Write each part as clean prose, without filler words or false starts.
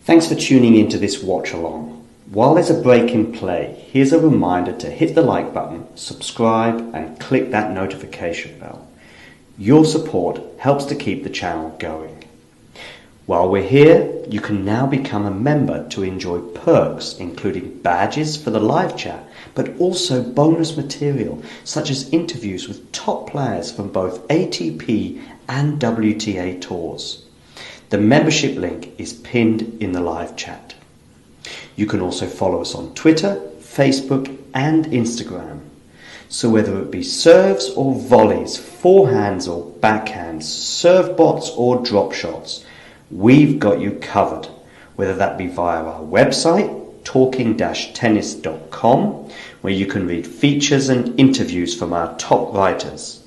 Thanks for tuning into this watch along. While there's a break in play, here's a reminder to hit the like button, subscribe and click that notification bell. Your support helps to keep the channel going. While we're here, you can now become a member to enjoy perks including badges for the live chat, but also bonus material such as interviews with top players from both ATP and WTA tours. The membership link is pinned in the live chat. You can also follow us on Twitter, Facebook and Instagram. So whether it be serves or volleys, forehands or backhands, serve bots or drop shots, we've got you covered. Whether that be via our website, talking-tennis.com, where you can read features and interviews from our top writers.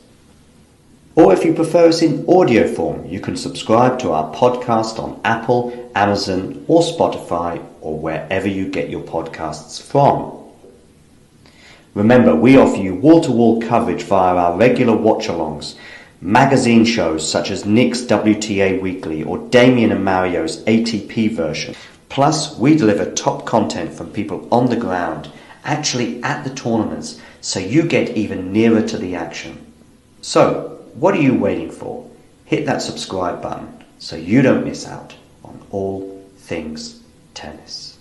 Or if you prefer us in audio form, you can subscribe to our podcast on Apple, Amazon or Spotify or wherever you get your podcasts from. Remember, we offer you wall-to-wall coverage via our regular watch-alongs, magazine shows such as Nick's WTA Weekly or Damien and Mario's ATP version. Plus, we deliver top content from people on the ground, actually at the tournaments, so you get even nearer to the action. So, what are you waiting for? Hit that subscribe button so you don't miss out on all things tennis.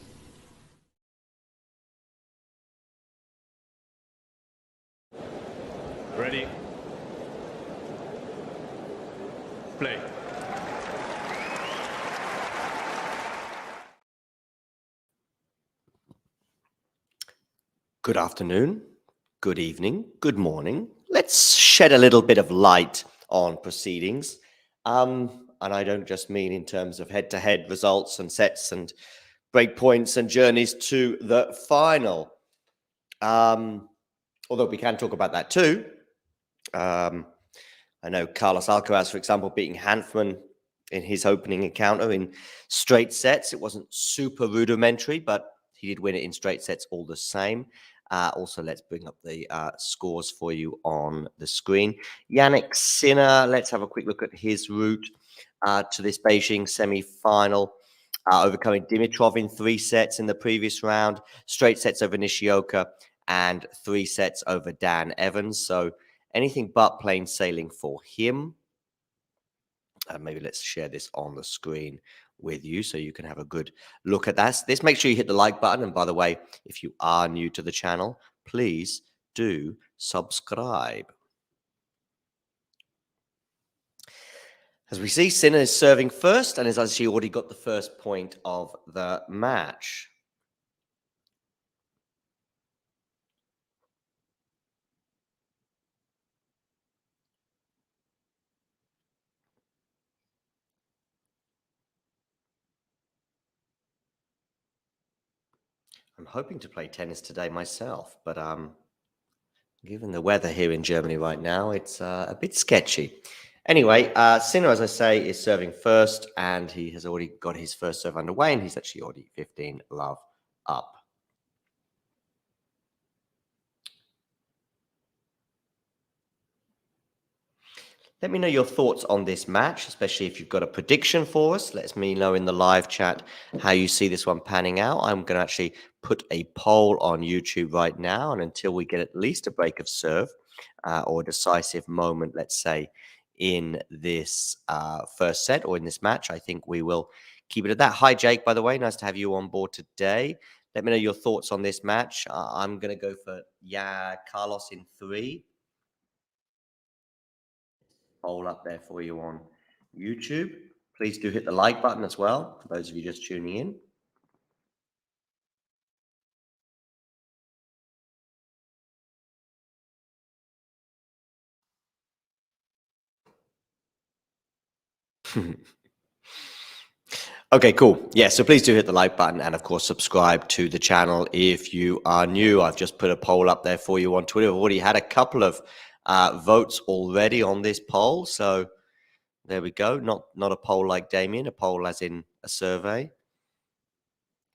Ready? Play. Good afternoon, good evening, good morning. Let's shed a little bit of light on proceedings. And I don't just mean in terms of head-to-head results and sets and break points and journeys to the final. Although we can talk about that too. I know Carlos Alcaraz, for example, beating Hanfman in his opening encounter in straight sets. It wasn't super rudimentary, but he did win it in straight sets all the same. Also, let's bring up the scores for you on the screen. Jannik Sinner, let's have a quick look at his route to this Beijing semi-final. Overcoming Dimitrov in 3 sets in the previous round, straight sets over Nishioka, and 3 sets over Dan Evans. So anything but plain sailing for him. Maybe let's share this on the screen with you so you can have a good look at that. Make sure you hit the like button. And by the way, if you are new to the channel, please do subscribe. As we see, Sinner is serving first and has actually already got the first point of the match. I'm hoping to play tennis today myself, but given the weather here in Germany right now, it's a bit sketchy. Anyway, Sinner, as I say, is serving first, and he has already got his first serve underway, and he's actually already 15 love up. Let me know your thoughts on this match, especially if you've got a prediction for us. Let me know in the live chat how you see this one panning out. I'm going to actually put a poll on YouTube right now, and until we get at least a break of serve or a decisive moment, let's say, in this first set or in this match, I think we will keep it at that. Hi, Jake, by the way. Nice to have you on board today. Let me know your thoughts on this match. I'm going to go for Carlos in 3. Poll up there for you on YouTube. Please do hit the like button as well, for those of you just tuning in. Okay, cool. Yeah, so please do hit the like button and, of course, subscribe to the channel if you are new. I've just put a poll up there for you on Twitter. I've already had a couple of votes already on this poll, so there we go. Not a poll like Damien, a poll as in a survey.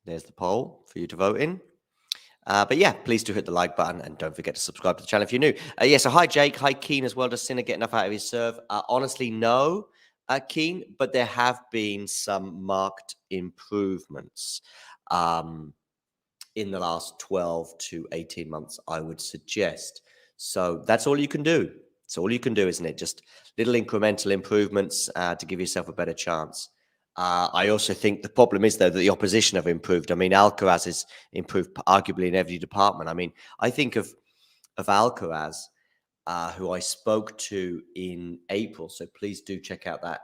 There's the poll for you to vote in. But yeah, please do hit the like button and don't forget to subscribe to the channel if you're new. So hi, Jake. Hi, Keen as well. Does Sinner get enough out of his serve? Honestly, no. Keen, but there have been some marked improvements in the last 12 to 18 months, I would suggest. So that's all you can do. It's all you can do, isn't it? Just little incremental improvements to give yourself a better chance. I also think the problem is, though, that the opposition have improved. I mean, Alcaraz has improved arguably in every department. I mean, I think of Alcaraz, who I spoke to in April. So please do check out that.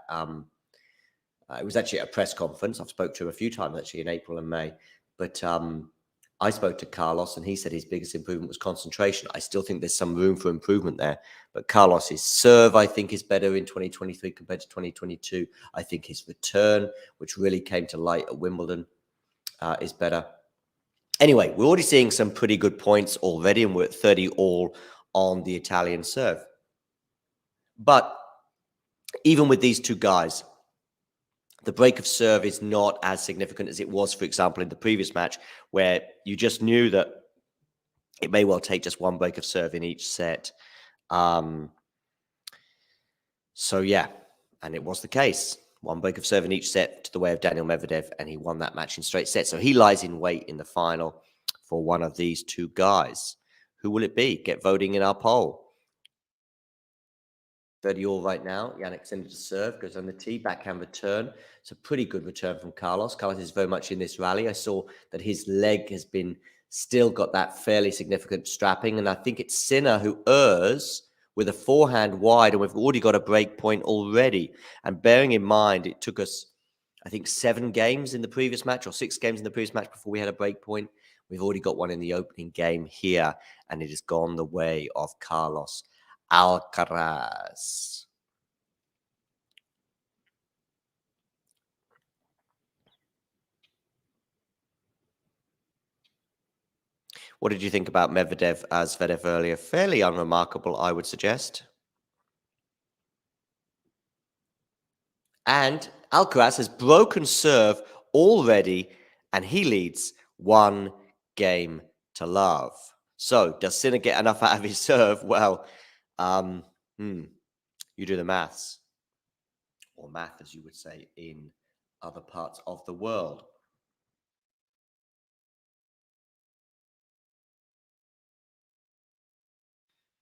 It was actually at a press conference. I've spoke to him a few times actually in April and May. But I spoke to Carlos and he said his biggest improvement was concentration. I still think there's some room for improvement there. But Carlos's serve, I think, is better in 2023 compared to 2022. I think his return, which really came to light at Wimbledon, is better. Anyway, we're already seeing some pretty good points already, and we're at 30 all on the Italian serve. But even with these two guys, the break of serve is not as significant as it was, for example, in the previous match, where you just knew that it may well take just one break of serve in each set. So, yeah, and it was the case. One break of serve in each set to the way of Daniil Medvedev, and he won that match in straight sets. So he lies in wait in the final for one of these two guys. Who will it be? Get voting in our poll. 30 all right now. Jannik sends it to serve, goes on the tee, backhand return. It's a pretty good return from Carlos. Carlos is very much in this rally. I saw that his leg has been still got that fairly significant strapping, and I think it's Sinner who errs with a forehand wide, and we've already got a break point already. And bearing in mind, it took us, I think, 7 games in the previous match or 6 games in the previous match before we had a break point. We've already got one in the opening game here, and it has gone the way of Carlos Alcaraz. What did you think about Medvedev as Zverev earlier? Fairly unremarkable, I would suggest. And Alcaraz has broken serve already, and he leads 1 game to love. So, does Sinner get enough out of his serve? Well, you do the maths. Or math, as you would say, in other parts of the world.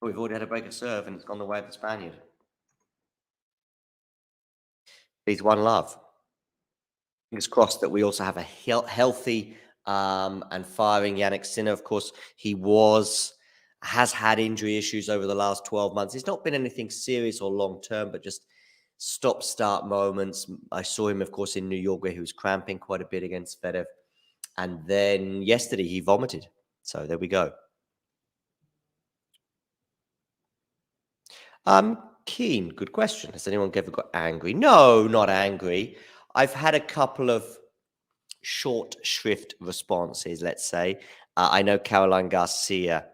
We've already had a break of serve, and it's gone the way of the Spaniard. He's 1 love. Fingers crossed that we also have a healthy and firing Jannik Sinner. Of course, he has had injury issues over the last 12 months. It's not been anything serious or long-term, but just stop-start moments. I saw him, of course, in New York where he was cramping quite a bit against Zverev. And then yesterday he vomited. So there we go. Keen, good question. Has anyone ever got angry? No, not angry. I've had a couple of short shrift responses, let's say. I know Caroline Garcia,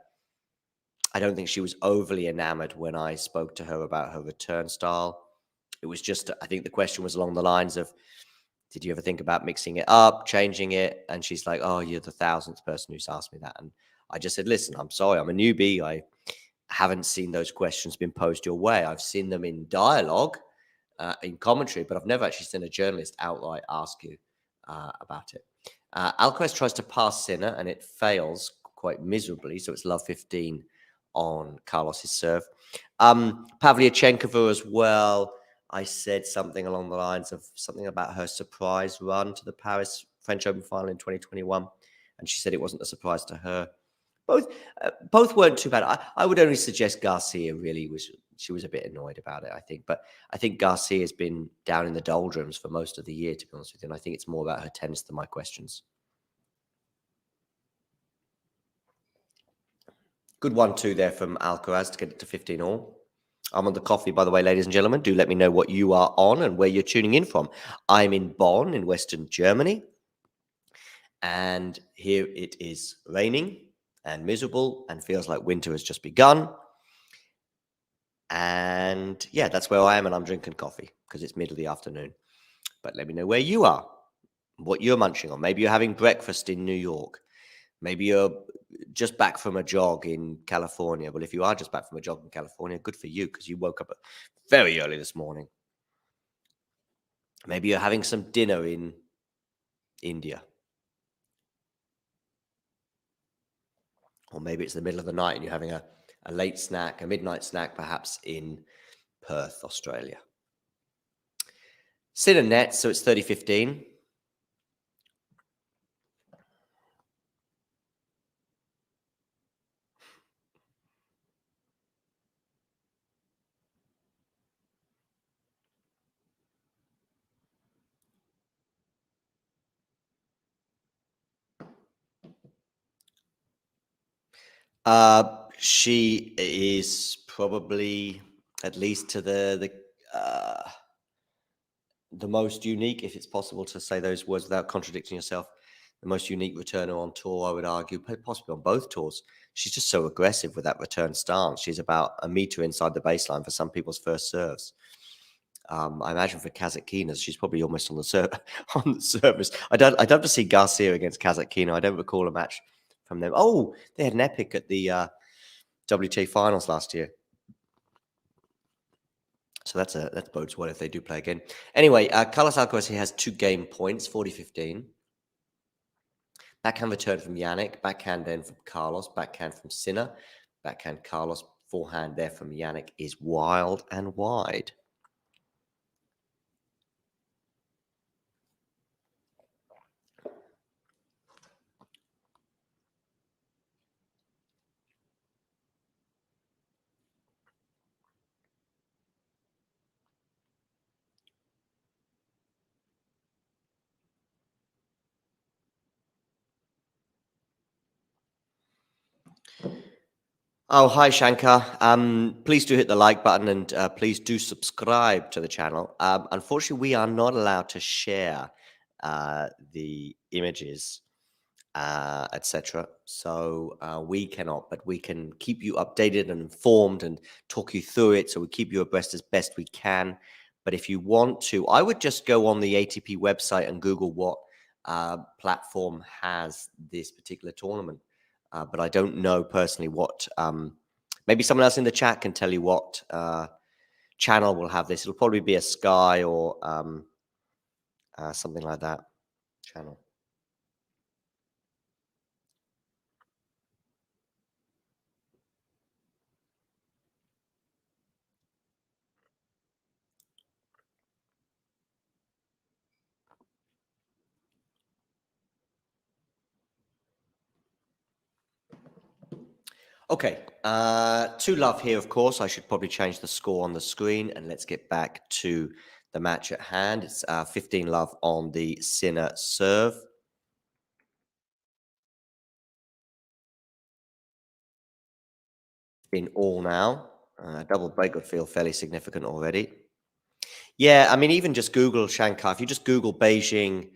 I don't think she was overly enamored when I spoke to her about her return style. It was just, I think the question was along the lines of, did you ever think about mixing it up, changing it? And she's like, oh, you're the 1000th person who's asked me that. And I just said, listen, I'm sorry, I'm a newbie. I haven't seen those questions being posed your way. I've seen them in dialogue, in commentary, but I've never actually seen a journalist outright ask you about it. Alcaraz tries to pass Sinner, and it fails quite miserably. So it's love 15 on Carlos's serve. Pavlyuchenkova as well. I said something along the lines of something about her surprise run to the Paris French Open final in 2021. And she said it wasn't a surprise to her. Both weren't too bad. I would only suggest Garcia really she was a bit annoyed about it, I think. But I think Garcia has been down in the doldrums for most of the year, to be honest with you. And I think it's more about her tennis than my questions. Good 1-2 there from Alcaraz to get it to 15 all. I'm on the coffee, by the way, ladies and gentlemen. Do let me know what you are on and where you're tuning in from. I'm in Bonn in Western Germany. And here it is raining and miserable and feels like winter has just begun. And yeah, that's where I am, and I'm drinking coffee because it's middle of the afternoon. But let me know where you are, what you're munching on. Maybe you're having breakfast in New York. Maybe you're just back from a jog in California. Well, if you are just back from a jog in California, good for you because you woke up very early this morning. Maybe you're having some dinner in India. Or maybe it's the middle of the night and you're having a late snack, a midnight snack, perhaps in Perth, Australia. Sinner net, so it's 30-15. She is probably, at least to the most unique, if it's possible to say those words without contradicting yourself, the most unique returner on tour, I would argue, possibly on both tours. She's just so aggressive with that return stance. She's about a meter inside the baseline for some people's first serves. I imagine for Kazatkina, she's probably almost on the on the service. I'd love to see Garcia against Kazatkina. I don't recall a match from them. Oh, they had an epic at the WTA finals last year. So that bodes well if they do play again. Anyway, Carlos Alcaraz, he has 2 game points, 40-15. Backhand return from Jannik, backhand then from Carlos, backhand from Sinner, backhand Carlos, forehand there from Jannik is wild and wide. Oh, hi, Shankar. Please do hit the like button and please do subscribe to the channel. Unfortunately, we are not allowed to share the images, etc. So we cannot, but we can keep you updated and informed and talk you through it. So we keep you abreast as best we can. But if you want to, I would just go on the ATP website and Google what platform has this particular tournament. But I don't know personally what, maybe someone else in the chat can tell you what channel will have this. It'll probably be a Sky or something like that channel. Okay, 2-love here, of course. I should probably change the score on the screen, and let's get back to the match at hand. It's 15-love on the Sinner serve. In all now. Double break would feel fairly significant already. Yeah, I mean, even just Google Shankar. If you just Google Beijing,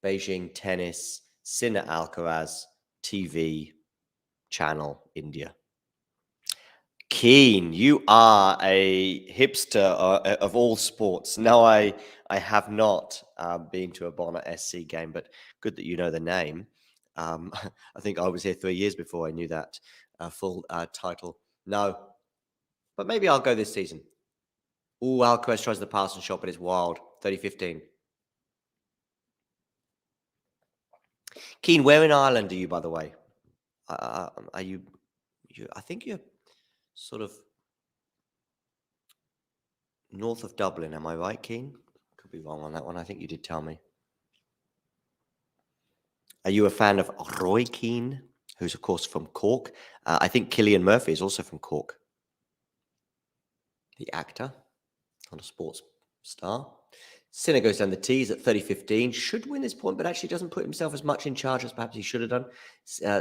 Beijing tennis, Sinner Alcaraz, TV, channel, India. Keen, you are a hipster of all sports. No, I have not been to a Bonner SC game, but good that you know the name. I think I was here 3 years before I knew that full title. No, but maybe I'll go this season. Ooh, Alcaraz tries the pass and shot, but it's wild. 30-15. Keen, where in Ireland are you, by the way? Are you? I think you're sort of north of Dublin. Am I right, Keen? Could be wrong on that one. I think you did tell me. Are you a fan of Roy Keane, who's of course from Cork? I think Cillian Murphy is also from Cork. The actor, not a sports star. Sinner goes down the tees at 30-15. Should win this point, but actually doesn't put himself as much in charge as perhaps he should have done.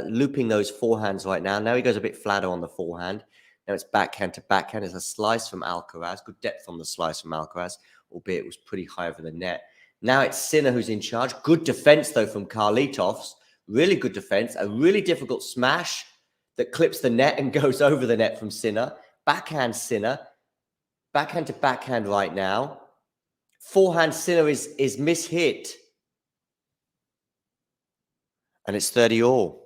Looping those forehands right now. Now he goes a bit flatter on the forehand. Now it's backhand to backhand. There's a slice from Alcaraz. Good depth on the slice from Alcaraz, albeit it was pretty high over the net. Now it's Sinner who's in charge. Good defense, though, from Carlitos. Really good defense. A really difficult smash that clips the net and goes over the net from Sinner. Backhand Sinner. Backhand to backhand right now. Forehand Sinner is mishit. And it's 30-all.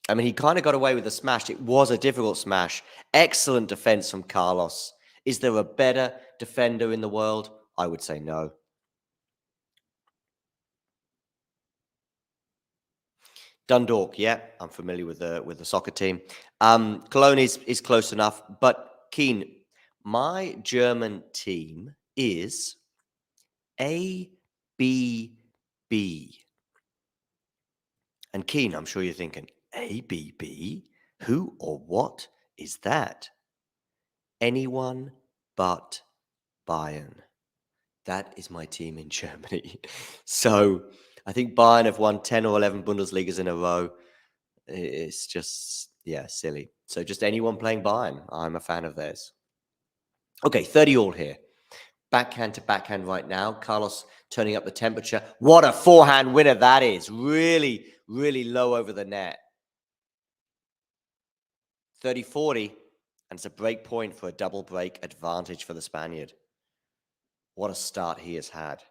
I mean, he kind of got away with the smash. It was a difficult smash. Excellent defense from Carlos Is there a better defender in the world? I would say no. Dundalk, yeah, I'm familiar with the soccer team. Cologne is close enough, but Keen, my German team is ABB. And Keen, I'm sure you're thinking, ABB? Who or what is that? Anyone but Bayern. That is my team in Germany. So I think Bayern have won 10 or 11 Bundesligas in a row. It's just, yeah, silly. So just anyone playing Bayern, I'm a fan of theirs. Okay, 30 all here. Backhand to backhand right now. Carlos turning up the temperature. What a forehand winner that is. Really, really low over the net. 30-40, and it's a break point for a double break advantage for the Spaniard. What a start he has had.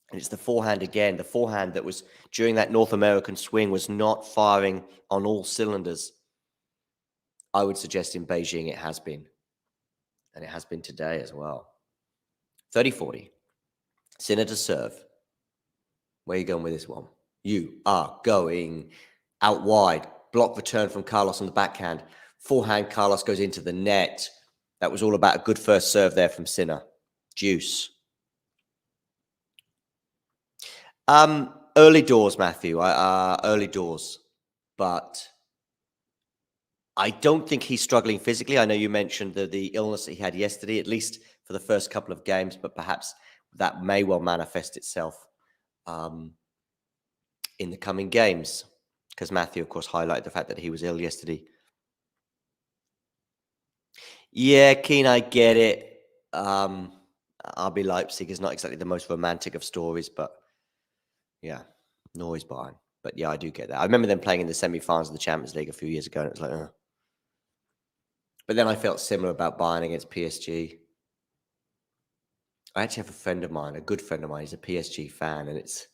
And it's the forehand again. The forehand that was during that North American swing was not firing on all cylinders. I would suggest in Beijing it has been. And it has been today as well. 30-40. Sinner to serve. Where are you going with this one? You are going out wide. Block return from Carlos on the backhand. Forehand, Carlos goes into the net. That was all about a good first serve there from Sinner. Juice. Early doors, Matthew. Early doors. But I don't think he's struggling physically. I know you mentioned the illness that he had yesterday, at least for the first couple of games, but perhaps that may well manifest itself in the coming games. Because Matthew, of course, highlighted the fact that he was ill yesterday. Yeah, Keen, I get it. RB Leipzig is not exactly the most romantic of stories, but yeah, nor is Bayern. But yeah, I do get that. I remember them playing in the semi-finals of the Champions League a few years ago, and it was like, But then I felt similar about Bayern against PSG. I actually have a friend of mine, a good friend of mine. He's a PSG fan, and it's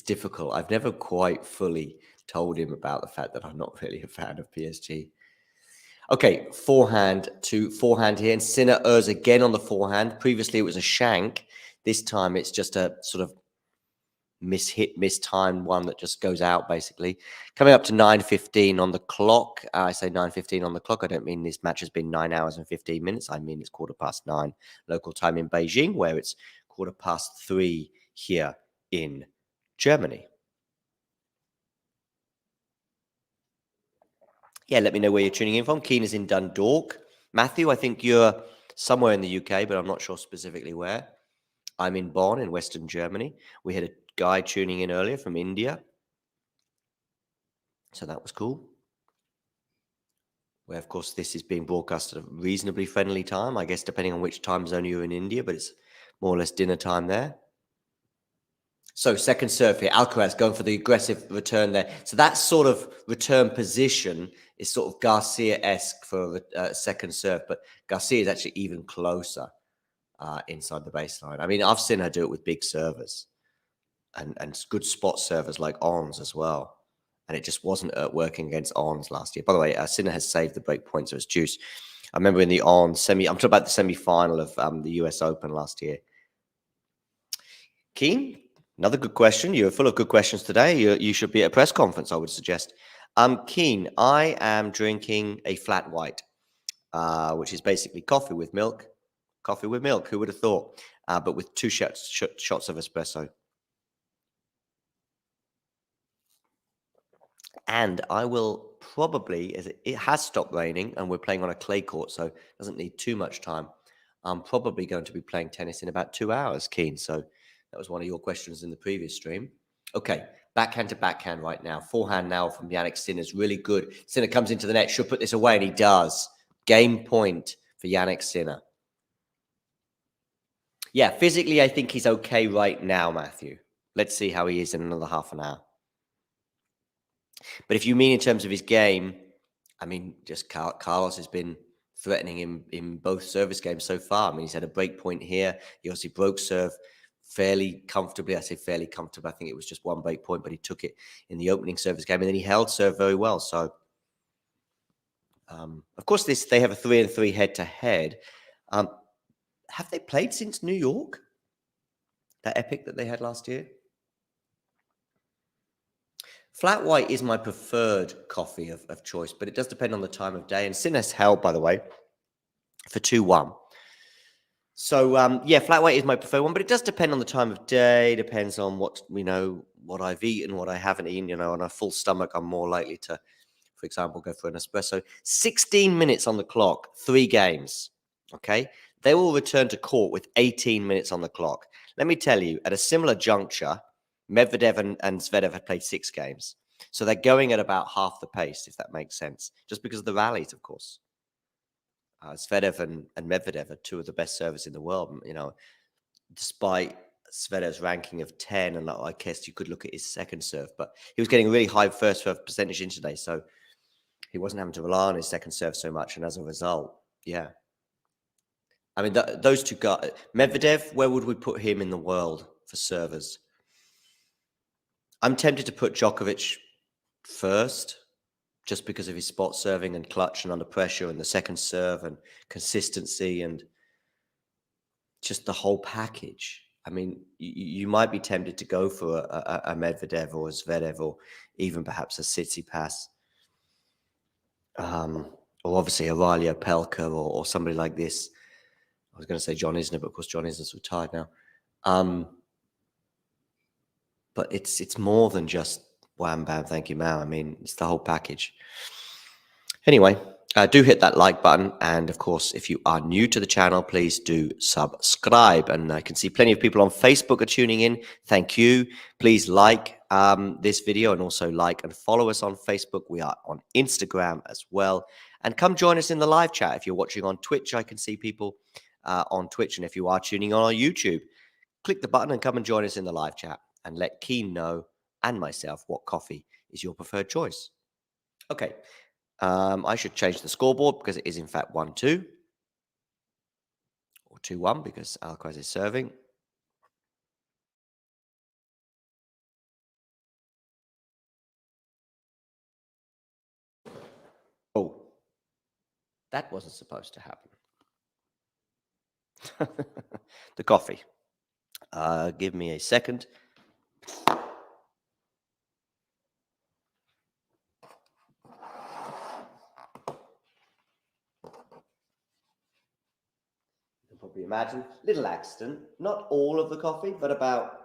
difficult. I've never quite fully told him about the fact that I'm not really a fan of PSG. Okay, forehand to forehand here, and Sinner errs again on the forehand. Previously, it was a shank. This time, it's just a sort of mistimed one that just goes out, basically. Coming up to 9:15 on the clock. I say 9:15 on the clock. I don't mean this match has been 9 hours and 15 minutes. I mean it's 9:15 local time in Beijing, where it's 3:15 here in Germany. Yeah, let me know where you're tuning in from. Keen is in Dundalk. Matthew, I think you're somewhere in the UK, but I'm not sure specifically where. I'm in Bonn in Western Germany. We had a guy tuning in earlier from India. So that was cool. Where, of course, this is being broadcast at a reasonably friendly time, I guess, depending on which time zone you're in India, but it's more or less dinner time there. So second serve here, Alcaraz going for the aggressive return there. So that sort of return position is sort of Garcia-esque for a second serve, but Garcia is actually even closer inside the baseline. I mean, I've seen her do it with big servers and good spot servers like Ons as well. And it just wasn't working against Ons last year. By the way, Sinner has saved the break point, so it's juice. I remember in the Ons I'm talking about the semi-final of the US Open last year. Keen, another good question. You're full of good questions today. You should be at a press conference, I would suggest. Keen, I am drinking a flat white, which is basically coffee with milk. Coffee with milk, who would have thought? But with 2 shots of espresso. And I will probably, as it has stopped raining and we're playing on a clay court, so it doesn't need too much time. I'm probably going to be playing tennis in about 2 hours, Keen. So that was one of your questions in the previous stream. Okay, backhand to backhand right now. Forehand now from Jannik Sinner is really good. Sinner comes into the net, should put this away, and he does. Game point for Jannik Sinner. Yeah, physically, I think he's okay right now, Matthew. Let's see how he is in another half an hour. But if you mean in terms of his game, I mean, just Carlos has been threatening him in both service games so far. I mean, he's had a break point here. He obviously broke serve fairly comfortably. I say fairly comfortably. I think it was just one break point, but he took it in the opening service game, and then he held serve very well. So Of course, they have a 3-3 head-to-head. Have they played since New York? That epic that they had last year? Flat white is my preferred coffee of choice, but it does depend on the time of day. And Sinner's held, by the way, for 2-1. So, yeah, flat white is my preferred one, but it does depend on the time of day. Depends on what I've eaten, what I haven't eaten. On a full stomach, I'm more likely to, for example, go for an espresso. 16 minutes on the clock, 3 games. Okay, they will return to court with 18 minutes on the clock. Let me tell you, at a similar juncture, Medvedev and Zverev have played 6 games. So they're going at about half the pace, if that makes sense, just because of the rallies, of course. Zverev and Medvedev are 2 of the best servers in the world, despite Zverev's ranking of 10, and I guess you could look at his second serve, but he was getting a really high first serve percentage in today, so he wasn't having to rely on his second serve so much, and as a result, yeah. I mean, those 2 guys, Medvedev, where would we put him in the world for servers? I'm tempted to put Djokovic first, just because of his spot serving and clutch and under pressure and the second serve and consistency and just the whole package. I mean, you might be tempted to go for a Medvedev or a Zverev or even perhaps a Tsitsipas. Or obviously Aurelio Pelka or somebody like this. I was going to say John Isner, but of course John Isner's retired now. But it's more than just wham, bam, thank you, Mao. I mean, it's the whole package. Anyway, do hit that like button. And of course, if you are new to the channel, please do subscribe. And I can see plenty of people on Facebook are tuning in. Thank you. Please like this video and also like and follow us on Facebook. We are on Instagram as well. And come join us in the live chat. If you're watching on Twitch, I can see people on Twitch. And if you are tuning on YouTube, click the button and come and join us in the live chat and let Keen know and myself what coffee is your preferred choice. Okay. I should change the scoreboard because it is in fact 1-2 or 2-1 because Alcaraz is serving. Oh, that wasn't supposed to happen. The coffee. Give me a second. You can probably imagine, little accident. Not all of the coffee, but about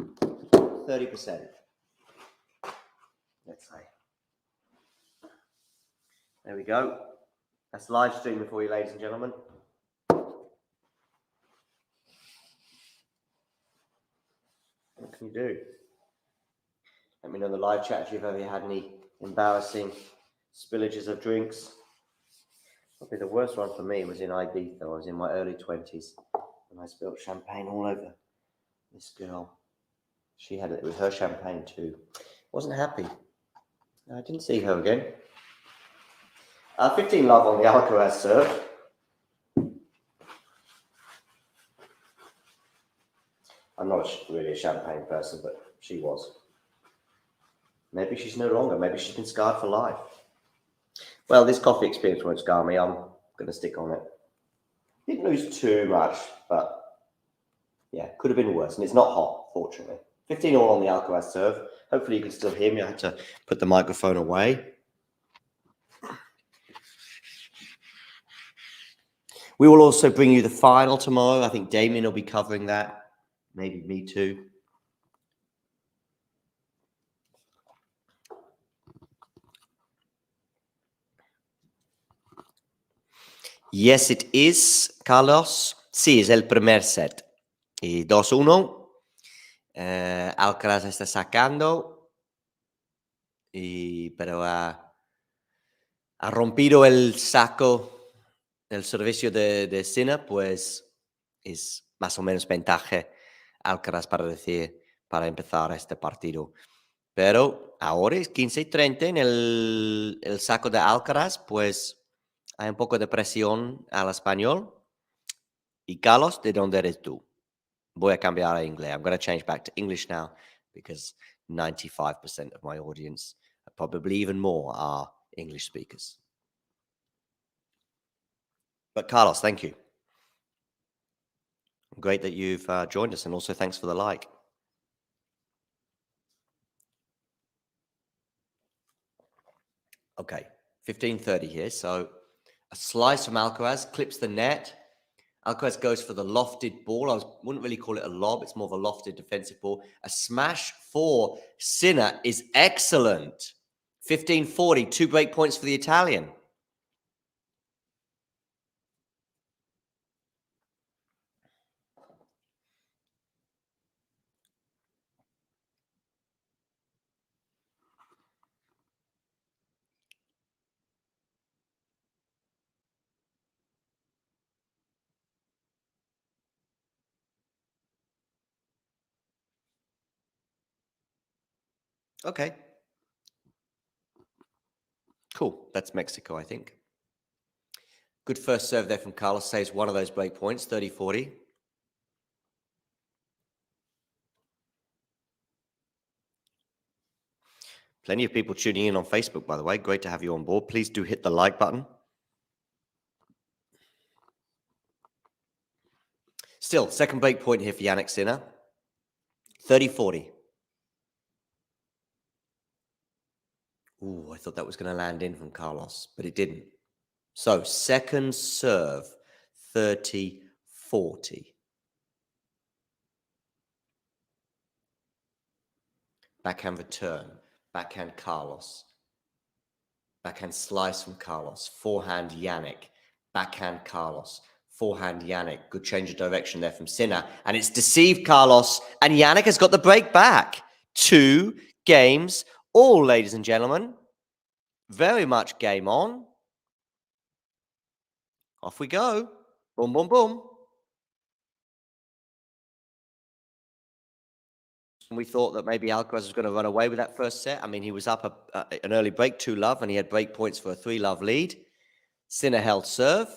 30%. Let's say. There we go. That's live streaming for you, ladies and gentlemen. What can you do? Let me know in the live chat if you've ever had any embarrassing spillages of drinks. Probably the worst one for me was in Ibiza. I was in my early 20s and I spilled champagne all over this girl. She had it was her champagne too. Wasn't happy. I didn't see her again. 15 love on the Alcaraz serve. I'm not really a champagne person, but she was. Maybe she's no longer. Maybe she's been scarred for life. Well, this coffee experience won't scar me. I'm going to stick on it. Didn't lose too much, but yeah, could have been worse. And it's not hot, fortunately. 15 all on the Alcaraz serve. Hopefully you can still hear me. I had to put the microphone away. We will also bring you the final tomorrow. I think Damien will be covering that. Maybe me too. Yes, it is, Carlos. Sí, es el primer set. Y 2-1. Alcaraz está sacando. Pero ha rompido el saco del servicio de Sinner, pues es más o menos ventaja Alcaraz para empezar este partido. Pero ahora es 15-30 en el saco de Alcaraz, pues hay un poco de presión al español. Y Carlos, ¿de dónde eres tú? Voy a cambiar a inglés. I'm going to change back to English now because 95% of my audience, probably even more, are English speakers. But Carlos, thank you. Great that you've joined us, and also thanks for the like. Okay, 15:30 here. So a slice from Alcaraz clips the net. Alcaraz goes for the lofted ball. I wouldn't really call it a lob. It's more of a lofted defensive ball. A smash for Sinner is excellent. 15:40, 2 break points for the Italian. Okay. Cool. That's Mexico, I think. Good first serve there from Carlos. Saves one of those break points, 30-40. Plenty of people tuning in on Facebook, by the way. Great to have you on board. Please do hit the like button. Still, second break point here for Jannik Sinner. 30-40. Ooh, I thought that was going to land in from Carlos, but it didn't. So, second serve, 30-40. Backhand return. Backhand Carlos. Backhand slice from Carlos. Forehand Jannik. Backhand Carlos. Forehand Jannik. Good change of direction there from Sinner. And it's deceived Carlos. And Jannik has got the break back. 2 games all, ladies and gentlemen. Very much game on. Off we go. Boom, boom, boom. We thought that maybe Alcaraz was going to run away with that first set. I mean, he was up an early break, 2-love, and he had break points for a 3-love lead. Sinner held serve,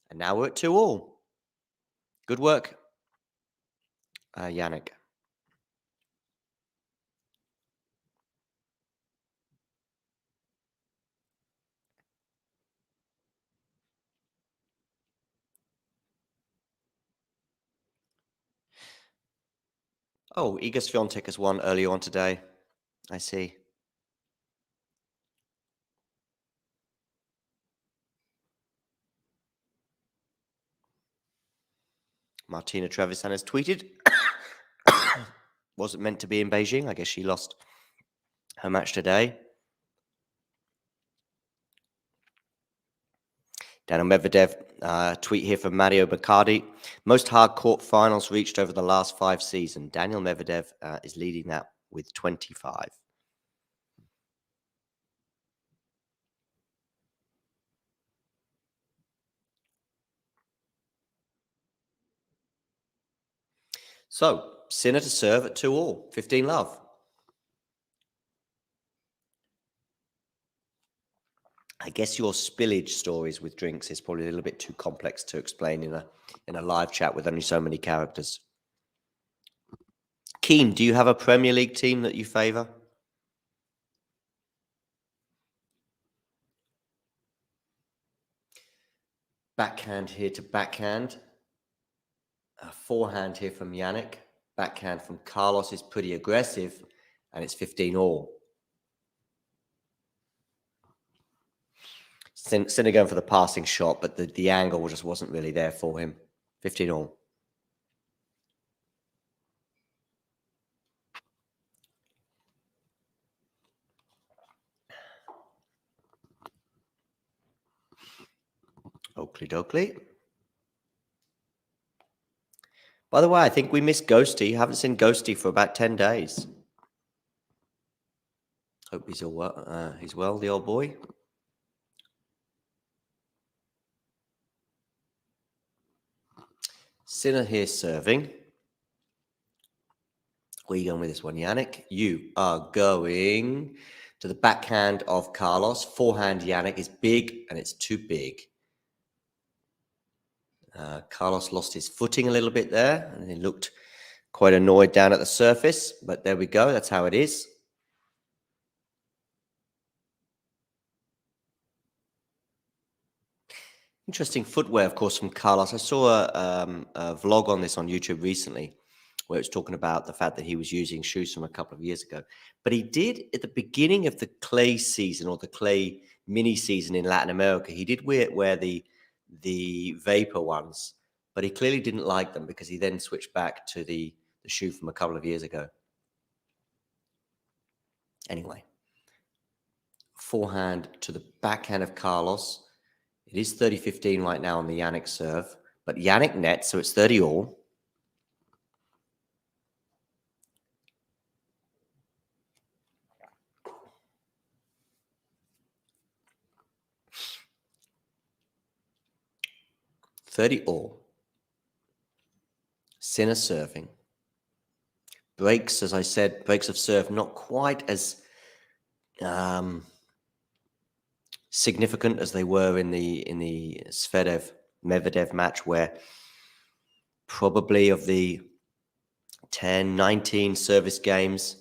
and now we're at 2-all. Good work, Jannik. Oh, Iga Swiatek has won earlier on today. I see. Martina Trevisan has tweeted. Wasn't meant to be in Beijing. I guess she lost her match today. Daniel Medvedev, tweet here from Mario Bacardi. Most hard court finals reached over the last 5 seasons. Daniel Medvedev is leading that with 25. So, Sinner to serve at 2-all, 15-love. I guess your spillage stories with drinks is probably a little bit too complex to explain in a live chat with only so many characters. Keen, do you have a Premier League team that you favour? Backhand here to backhand. A forehand here from Jannik. Backhand from Carlos is pretty aggressive, and it's 15-all. Sinner going for the passing shot, but the angle just wasn't really there for him. 15-all. Oakley dokley. By the way, I think we missed Ghosty. Haven't seen Ghosty for about 10 days. Hope he's all well. He's well, the old boy. Sinner here serving. Where are you going with this one, Jannik? You are going to the backhand of Carlos. Forehand Jannik is big, and it's too big. Carlos lost his footing a little bit there, and he looked quite annoyed down at the surface. But there we go. That's how it is. Interesting footwear, of course, from Carlos. I saw a vlog on this on YouTube recently where it was talking about the fact that he was using shoes from a couple of years ago. But he did, at the beginning of the clay season or the clay mini season in Latin America, he did wear the vapor ones, but he clearly didn't like them because he then switched back to the shoe from a couple of years ago. Anyway, forehand to the backhand of Carlos. It is 30-15 right now on the Jannik serve, but Jannik nets, so it's 30 all. Sinner serving. Breaks, as I said, breaks of serve not quite as significant as they were in the Zverev-Medvedev match, where probably of the 10, 19 service games,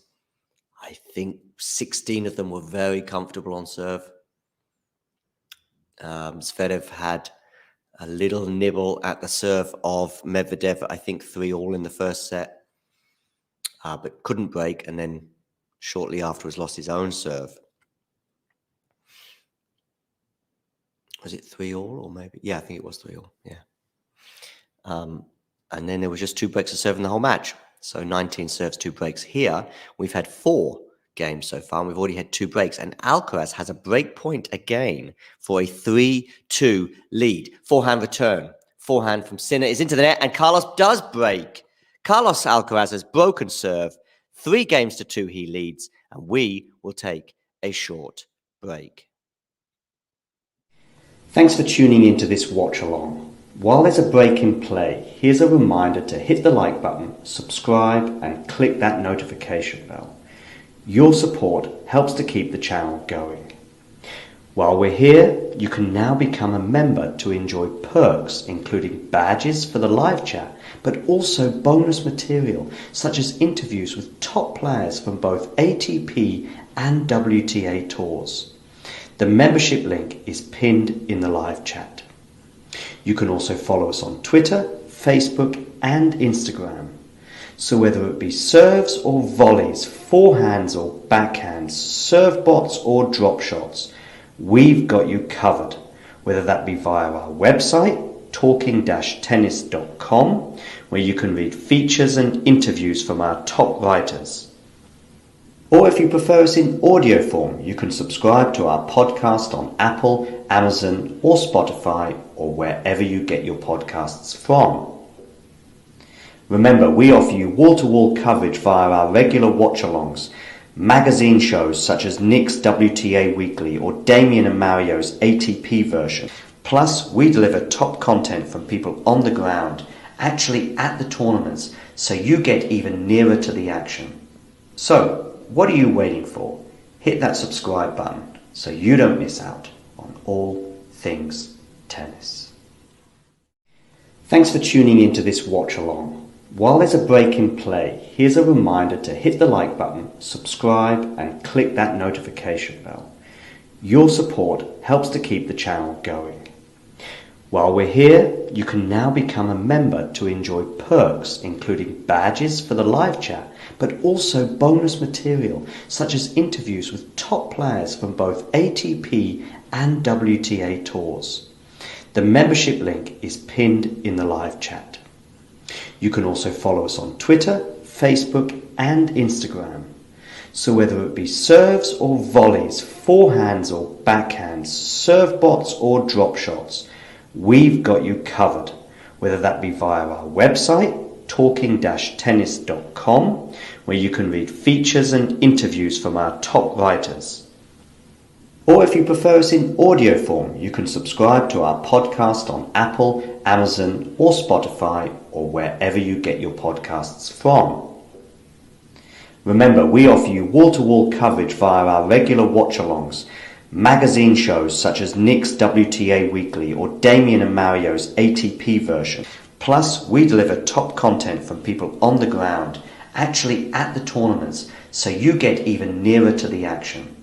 I think 16 of them were very comfortable on serve. Zverev had a little nibble at the serve of Medvedev, I think 3 all in the first set, but couldn't break, and then shortly afterwards lost his own serve. Was it 3 all or maybe? Yeah, I think it was 3 all, yeah. And then there was just 2 breaks of serve in the whole match. So 19 serves, 2 breaks. Here, we've had 4 games so far, and we've already had 2 breaks. And Alcaraz has a break point again for a 3-2 lead. Forehand return. Forehand from Sinner is into the net, and Carlos does break. Carlos Alcaraz has broken serve. 3 games to 2 he leads, and we will take a short break. Thanks for tuning into this watch along. While there's a break in play, here's a reminder to hit the like button, subscribe, and click that notification bell. Your support helps to keep the channel going. While we're here, you can now become a member to enjoy perks including badges for the live chat, but also bonus material such as interviews with top players from both ATP and WTA tours. The membership link is pinned in the live chat. You can also follow us on Twitter, Facebook and Instagram. So whether it be serves or volleys, forehands or backhands, serve bots or drop shots, we've got you covered. Whether that be via our website, talking-tennis.com, where you can read features and interviews from our top writers. Or if you prefer us in audio form, you can subscribe to our podcast on Apple, Amazon or Spotify or wherever you get your podcasts from. Remember, we offer you wall-to-wall coverage via our regular watch-alongs, magazine shows such as Nick's WTA Weekly or Damien and Mario's ATP version. Plus, we deliver top content from people on the ground, actually at the tournaments, so you get even nearer to the action. So, what are you waiting for? Hit that subscribe button so you don't miss out on all things tennis. Thanks for tuning into this watch along. While there's a break in play, here's a reminder to hit the like button, subscribe and click that notification bell. Your support helps to keep the channel going. While we're here, you can now become a member to enjoy perks including badges for the live chat, but also bonus material such as interviews with top players from both ATP and WTA tours. The membership link is pinned in the live chat. You can also follow us on Twitter, Facebook and Instagram. So whether it be serves or volleys, forehands or backhands, serve bots or drop shots, we've got you covered. Whether that be via our website, talking-tennis.com, where you can read features and interviews from our top writers. Or if you prefer us in audio form, you can subscribe to our podcast on Apple, Amazon or Spotify or wherever you get your podcasts from. Remember, we offer you wall-to-wall coverage via our regular watch-alongs, magazine shows such as Nick's WTA Weekly or Damien and Mario's ATP version. Plus, we deliver top content from people on the ground, actually at the tournaments, so you get even nearer to the action.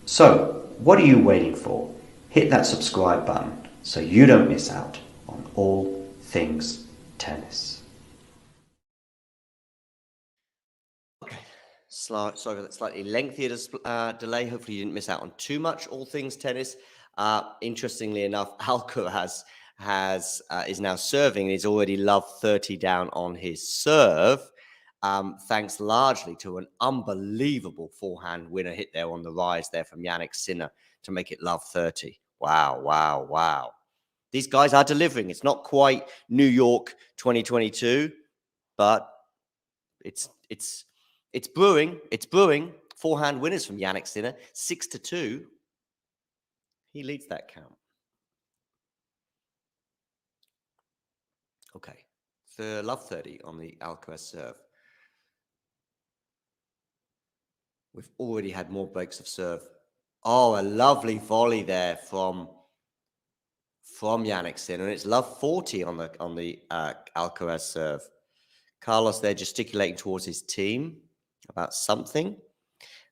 So, what are you waiting for? Hit that subscribe button so you don't miss out on all things tennis. Okay, sorry for that slightly lengthier delay. Hopefully you didn't miss out on too much all things tennis. Interestingly enough, Alcaraz is now serving. He's already love 30 down on his serve, thanks largely to an unbelievable forehand winner hit there on the rise there from Jannik Sinner to make it love 30. Wow, wow, wow. These guys are delivering. It's not quite New York 2022, but it's brewing. It's brewing. Forehand winners from Jannik Sinner, 6-2. He leads that count. Okay, the love 30 on the Alcaraz serve. We've already had more breaks of serve. Oh, a lovely volley there from Jannik Sinner, and it's love 40 on the Alcaraz serve. Carlos there gesticulating towards his team about something,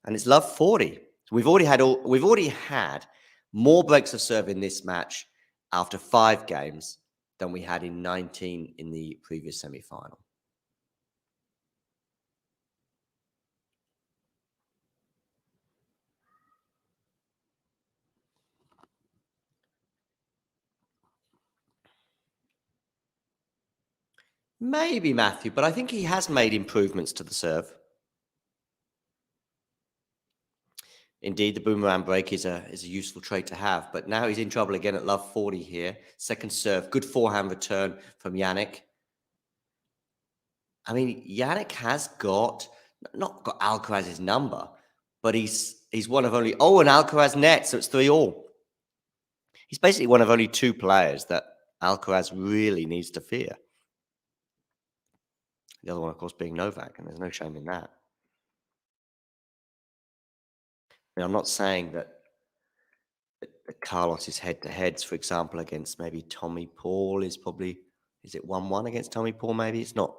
and it's love 40. So we've already had more breaks of serve in this match after 5 games than we had in 19 in the previous semi-final. Maybe Matthew, but I think he has made improvements to the serve. Indeed, the boomerang break is a useful trait to have, but now he's in trouble again at love 40 here. Second serve, good forehand return from Jannik. I mean, Jannik has not got Alcaraz's number, but he's one of only, and Alcaraz net, so it's 3-all. He's basically one of only 2 players that Alcaraz really needs to fear. The other one, of course, being Novak, and there's no shame in that. Now, I'm not saying that Carlos's head-to-heads, for example, against maybe Tommy Paul is it 1-1 against Tommy Paul? Maybe it's not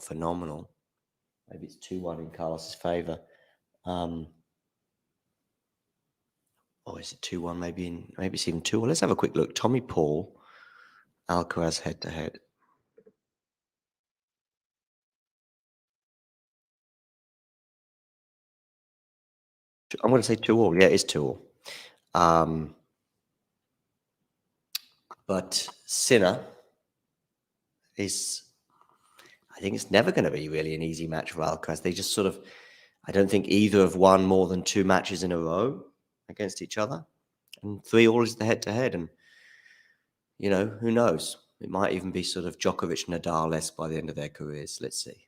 phenomenal. Maybe it's 2-1 in Carlos's favor. Or is it 2-1? Maybe it's even 2-1. Let's have a quick look. Tommy Paul, Alcaraz head-to-head. I'm going to say 2-all. Yeah, it's 2-all. But Sinner I think it's never going to be really an easy match for Alcaraz. They just I don't think either have won more than 2 matches in a row against each other. And 3-all is the head-to-head. And, who knows? It might even be sort of Djokovic, Nadal-esque by the end of their careers. Let's see.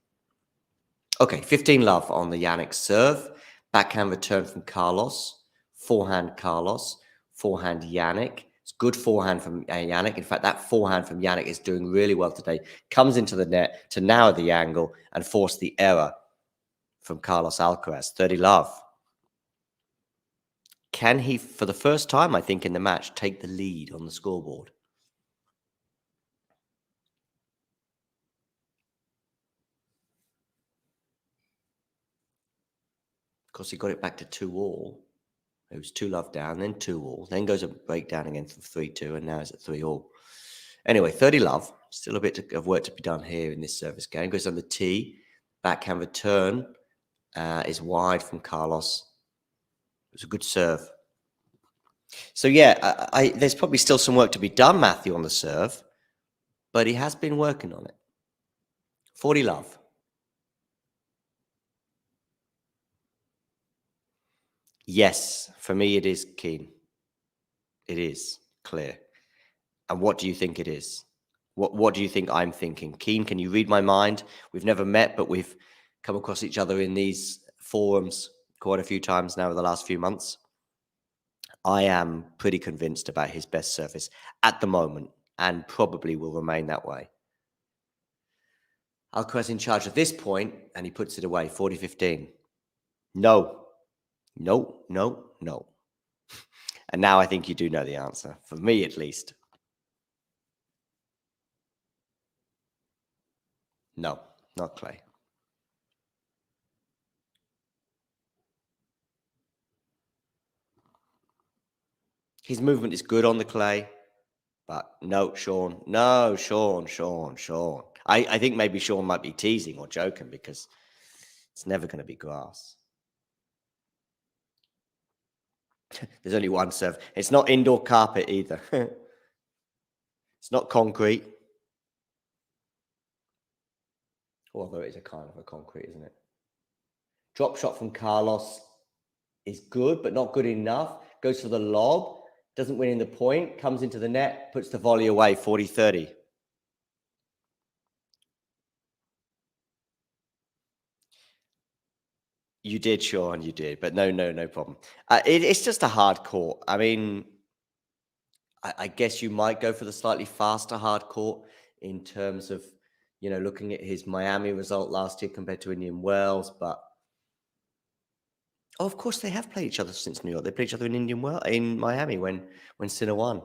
Okay, 15 love on the Jannik serve. Backhand return from Carlos. Forehand Carlos. Forehand Jannik. It's good forehand from Jannik. In fact, that forehand from Jannik is doing really well today. Comes into the net to narrow the angle and force the error from Carlos Alcaraz. 30 love. Can he, for the first time, I think, in the match, take the lead on the scoreboard? Of course, he got it back to 2-all. It was 2 love down, then 2-all, then goes a breakdown again for 3-2, and now it's at 3-all. Anyway, 30 love. Still a bit of work to be done here in this service game. Goes on the tee. Backhand return is wide from Carlos. It was a good serve. So, yeah, there's probably still some work to be done, Matthew, on the serve, but he has been working on it. 40 love. Yes, for me it is keen. It is clear. And what do you think it is? What do you think I'm thinking? Keen, can you read my mind? We've never met, but we've come across each other in these forums quite a few times now in the last few months. I am pretty convinced about his best service at the moment and probably will remain that way. Alcaraz in charge at this point, and he puts it away, 40-15. No. And now I think you do know the answer, for me at least. No, not clay. His movement is good on the clay, but no, Sean. No, Sean. I think maybe Sean might be teasing or joking because it's never going to be grass. There's only one serve. It's not indoor carpet either. It's not concrete. Although it is a kind of a concrete, isn't it? Drop shot from Carlos is good, but not good enough. Goes for the lob, doesn't win in the point, comes into the net, puts the volley away, 40-30. You did, Sean, you did. But no problem. It's just a hard court. I mean, I guess you might go for the slightly faster hard court in terms of, you know, looking at his Miami result last year compared to Indian Wells. But, oh, of course, they have played each other since New York. They played each other in Miami when Sinner won.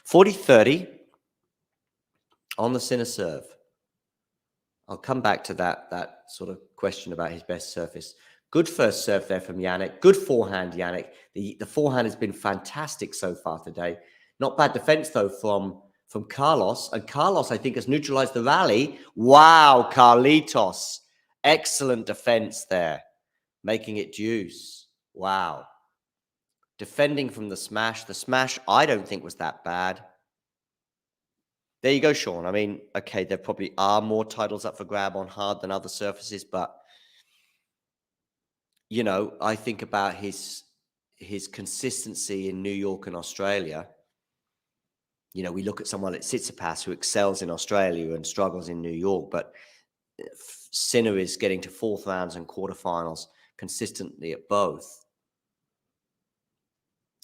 40-30 on the Sinner serve. I'll come back to that sort of question about his best surface. Good first serve there from Jannik. Good forehand, Jannik. The forehand has been fantastic so far today. Not bad defense, though, from Carlos. And Carlos, I think, has neutralized the rally. Wow, Carlitos. Excellent defense there. Making it deuce. Wow. Defending from the smash. The smash, I don't think was that bad. There you go, Sean. I mean, okay, there probably are more titles up for grab on hard than other surfaces, but, you know, I think about his consistency in New York and Australia. You know, we look at someone like Tsitsipas who excels in Australia and struggles in New York, but Sinner is getting to fourth rounds and quarterfinals consistently at both.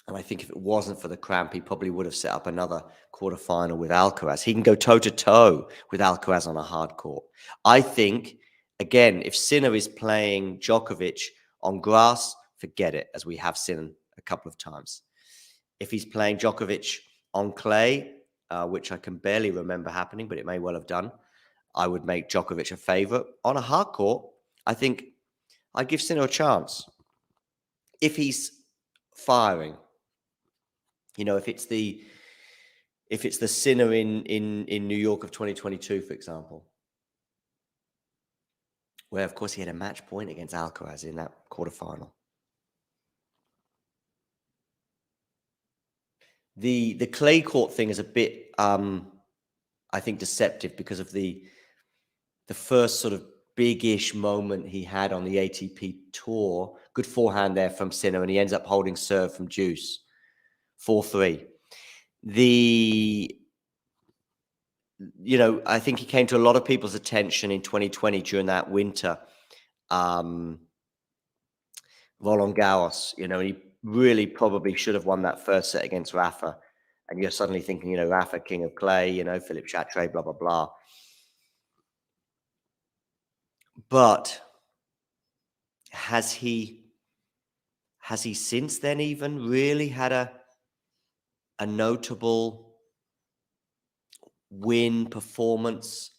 And I think if it wasn't for the cramp, he probably would have set up another quarterfinal with Alcaraz. He can go toe-to-toe with Alcaraz on a hard court. I think, again, if Sinner is playing Djokovic on grass, forget it, as we have seen a couple of times. If he's playing Djokovic on clay, which I can barely remember happening, but it may well have done, I would make Djokovic a favorite. On a hard court, I think I'd give Sinner a chance. If he's firing, you know, if it's the Sinner in New York of 2022, for example, where of course he had a match point against Alcaraz in that quarterfinal. The clay court thing is a bit, I think, deceptive because of the first sort of big-ish moment he had on the ATP tour. Good forehand there from Sinner, and he ends up holding serve from deuce. 4-3. You know, I think he came to a lot of people's attention in 2020 during that winter. Roland Garros, you know, he really probably should have won that first set against Rafa. And you're suddenly thinking, you know, Rafa, king of clay, you know, Philippe Chatrier, blah, blah, blah. But has he since then even really had a notable win performance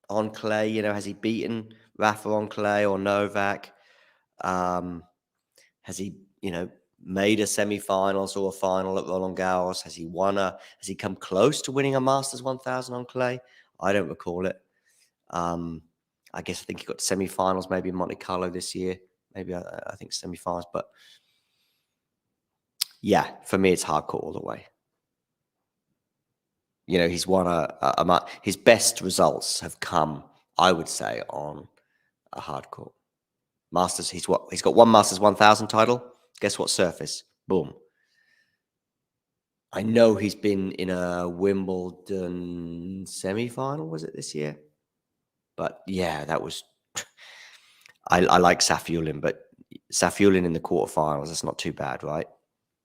on clay? You know, has he beaten Rafa on clay or Novak? Has he, you know, made a semi-finals or a final at Roland Garros? Has he come close to winning a Masters 1000 on clay? I don't recall it. I guess I think he got semi-finals maybe in Monte Carlo this year. Maybe I think semi-finals, but yeah, for me, it's hardcore all the way. You know, he's won his best results have come, I would say, on a hard court. Masters, he's got one Masters 1000 title. Guess what surface? Boom. I know he's been in a Wimbledon semi-final, was it this year? But yeah, that was, I like Safiullin, but Safiullin in the quarterfinals, that's not too bad, right?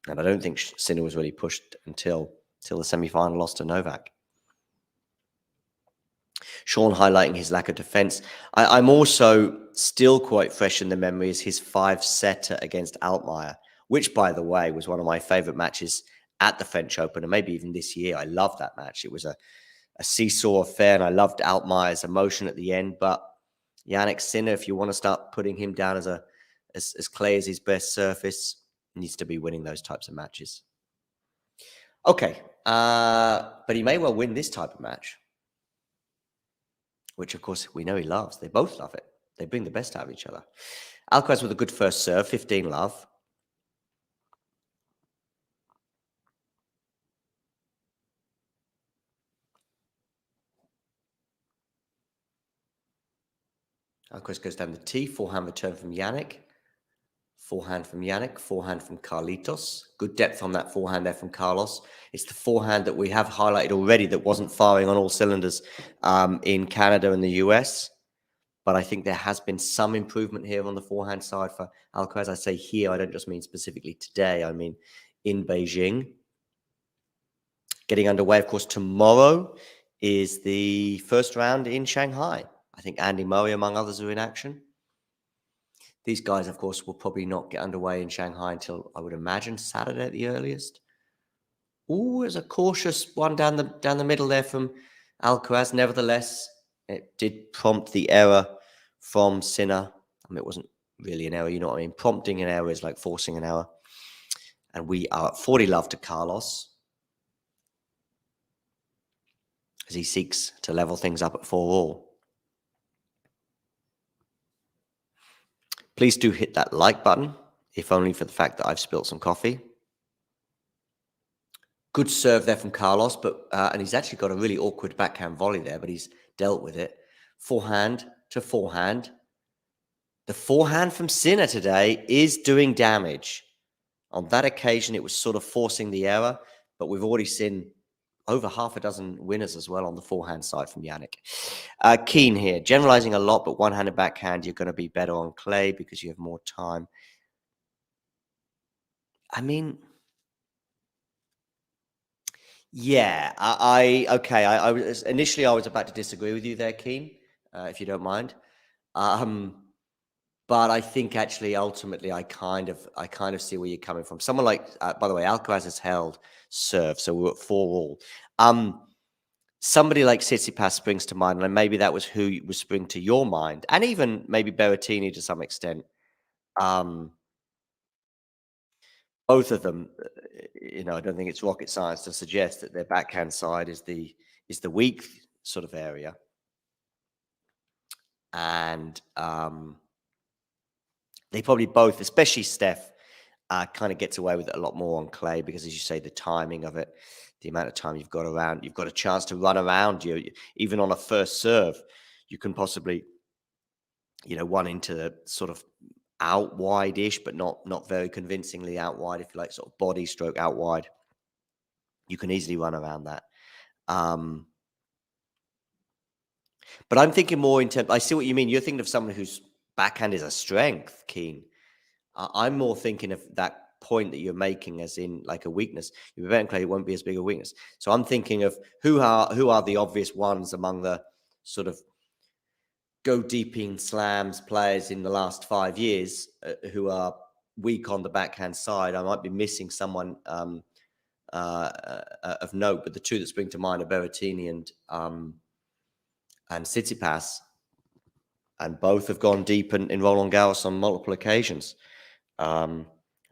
And I don't think Sinner was really pushed until the semi-final loss to Novak. Sean highlighting his lack of defense. I'm also still quite fresh in the memory is his 5-setter against Altmaier, which, by the way, was one of my favorite matches at the French Open, and maybe even this year. I loved that match. It was a seesaw affair, and I loved Altmaier's emotion at the end. But Jannik Sinner, if you want to start putting him down as clay as his best surface, Needs to be winning those types of matches. Okay, but he may well win this type of match, which of course we know he loves. They both love it. They bring the best out of each other. Alcaraz with a good first serve, 15 love. Alcaraz goes down the tee, forehand return from Jannik. Forehand from Jannik, forehand from Carlitos. Good depth on that forehand there from Carlos. It's the forehand that we have highlighted already that wasn't firing on all cylinders in Canada and the US. But I think there has been some improvement here on the forehand side for Alcaraz. I say here, I don't just mean specifically today. I mean in Beijing. Getting underway, of course, tomorrow is the first round in Shanghai. I think Andy Murray, among others, are in action. These guys, of course, will probably not get underway in Shanghai until, I would imagine, Saturday at the earliest. Ooh, there's a cautious one down the middle there from Alcaraz. Nevertheless, it did prompt the error from Sinner. I mean, it wasn't really an error, you know what I mean? Prompting an error is like forcing an error. And we are at 40 love to Carlos as he seeks to level things up at 4-all. Please do hit that like button, if only for the fact that I've spilt some coffee. Good serve there from Carlos, but and he's actually got a really awkward backhand volley there, but he's dealt with it. Forehand to forehand. The forehand from Sinner today is doing damage. On that occasion, it was sort of forcing the error, but we've already seen over half a dozen winners as well on the forehand side from Jannik. Keen here, generalizing a lot, but one-handed backhand, you're going to be better on clay because you have more time. I mean, yeah, I was initially I was about to disagree with you there, Keen, if you don't mind. But I think actually ultimately I kind of see where you're coming from. Someone like, by the way, Alcaraz has held serve, so we're at 4-all. Somebody like Tsitsipas springs to mind, and maybe that was who was spring to your mind, and even maybe Berrettini to some extent. Both of them, I don't think it's rocket science to suggest that their backhand side is the weak sort of area, and they probably both, especially Steph, kind of gets away with it a lot more on clay because, as you say, the timing of it, the amount of time you've got around, you've got a chance to run around you. Even on a first serve, you can possibly, one into the sort of out wide-ish, but not very convincingly out wide, if you like, sort of body stroke out wide. You can easily run around that. But I'm thinking more in terms, I see what you mean. You're thinking of someone whose backhand is a strength, Keen. I'm more thinking of that point that you're making as in like a weakness. If you better clay, it won't be as big a weakness. So I'm thinking of who are the obvious ones among the sort of go deep in slams players in the last 5 years who are weak on the backhand side. I might be missing someone of note, but the two that spring to mind are Berrettini and Tsitsipas, and both have gone deep in Roland Garros on multiple occasions. I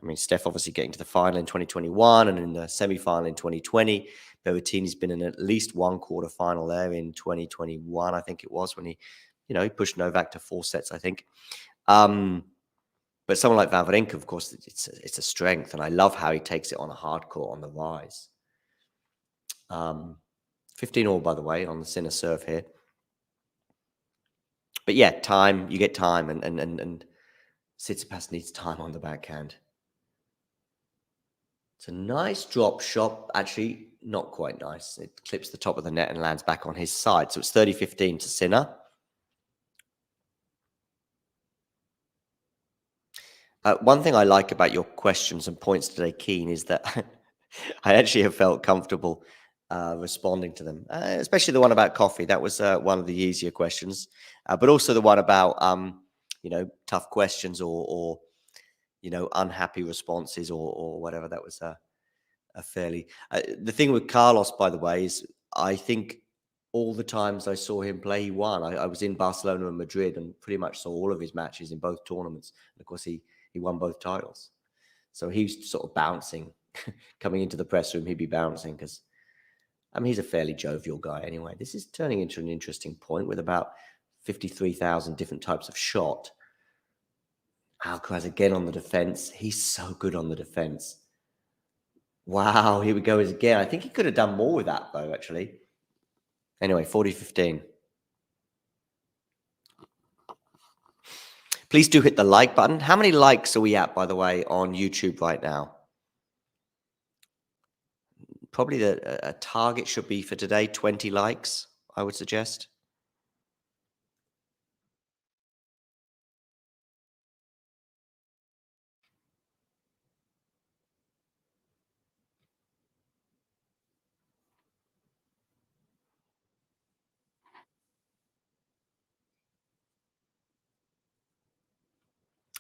mean, Steph obviously getting to the final in 2021 and in the semi-final in 2020. Berrettini's been in at least one quarter-final there in 2021, I think it was, when he pushed Novak to 4 sets, I think. But someone like Wawrinka, of course, it's a strength, and I love how he takes it on a hard court on the rise. 15-all, by the way, on the Sinner serve here. But yeah, time, you get time, and Tsitsipas needs time on the backhand. It's a nice drop shot, actually not quite nice. It clips the top of the net and lands back on his side. So it's 30-15 to Sinner. One thing I like about your questions and points today, Keen, is that I actually have felt comfortable responding to them, especially the one about coffee. That was one of the easier questions, but also the one about, tough questions or unhappy responses or whatever. That was a fairly... the thing with Carlos, by the way, is I think all the times I saw him play, he won. I was in Barcelona and Madrid and pretty much saw all of his matches in both tournaments. And of course, he won both titles. So he's sort of bouncing, coming into the press room. He'd be bouncing because, I mean, he's a fairly jovial guy anyway. This is turning into an interesting point with about 53,000 different types of shot. Alcaraz again on the defense. He's so good on the defense. Wow, here we go again. I think he could have done more with that, though, actually. Anyway, 40-15. Please do hit the like button. How many likes are we at, by the way, on YouTube right now? Probably a target should be for today, 20 likes, I would suggest.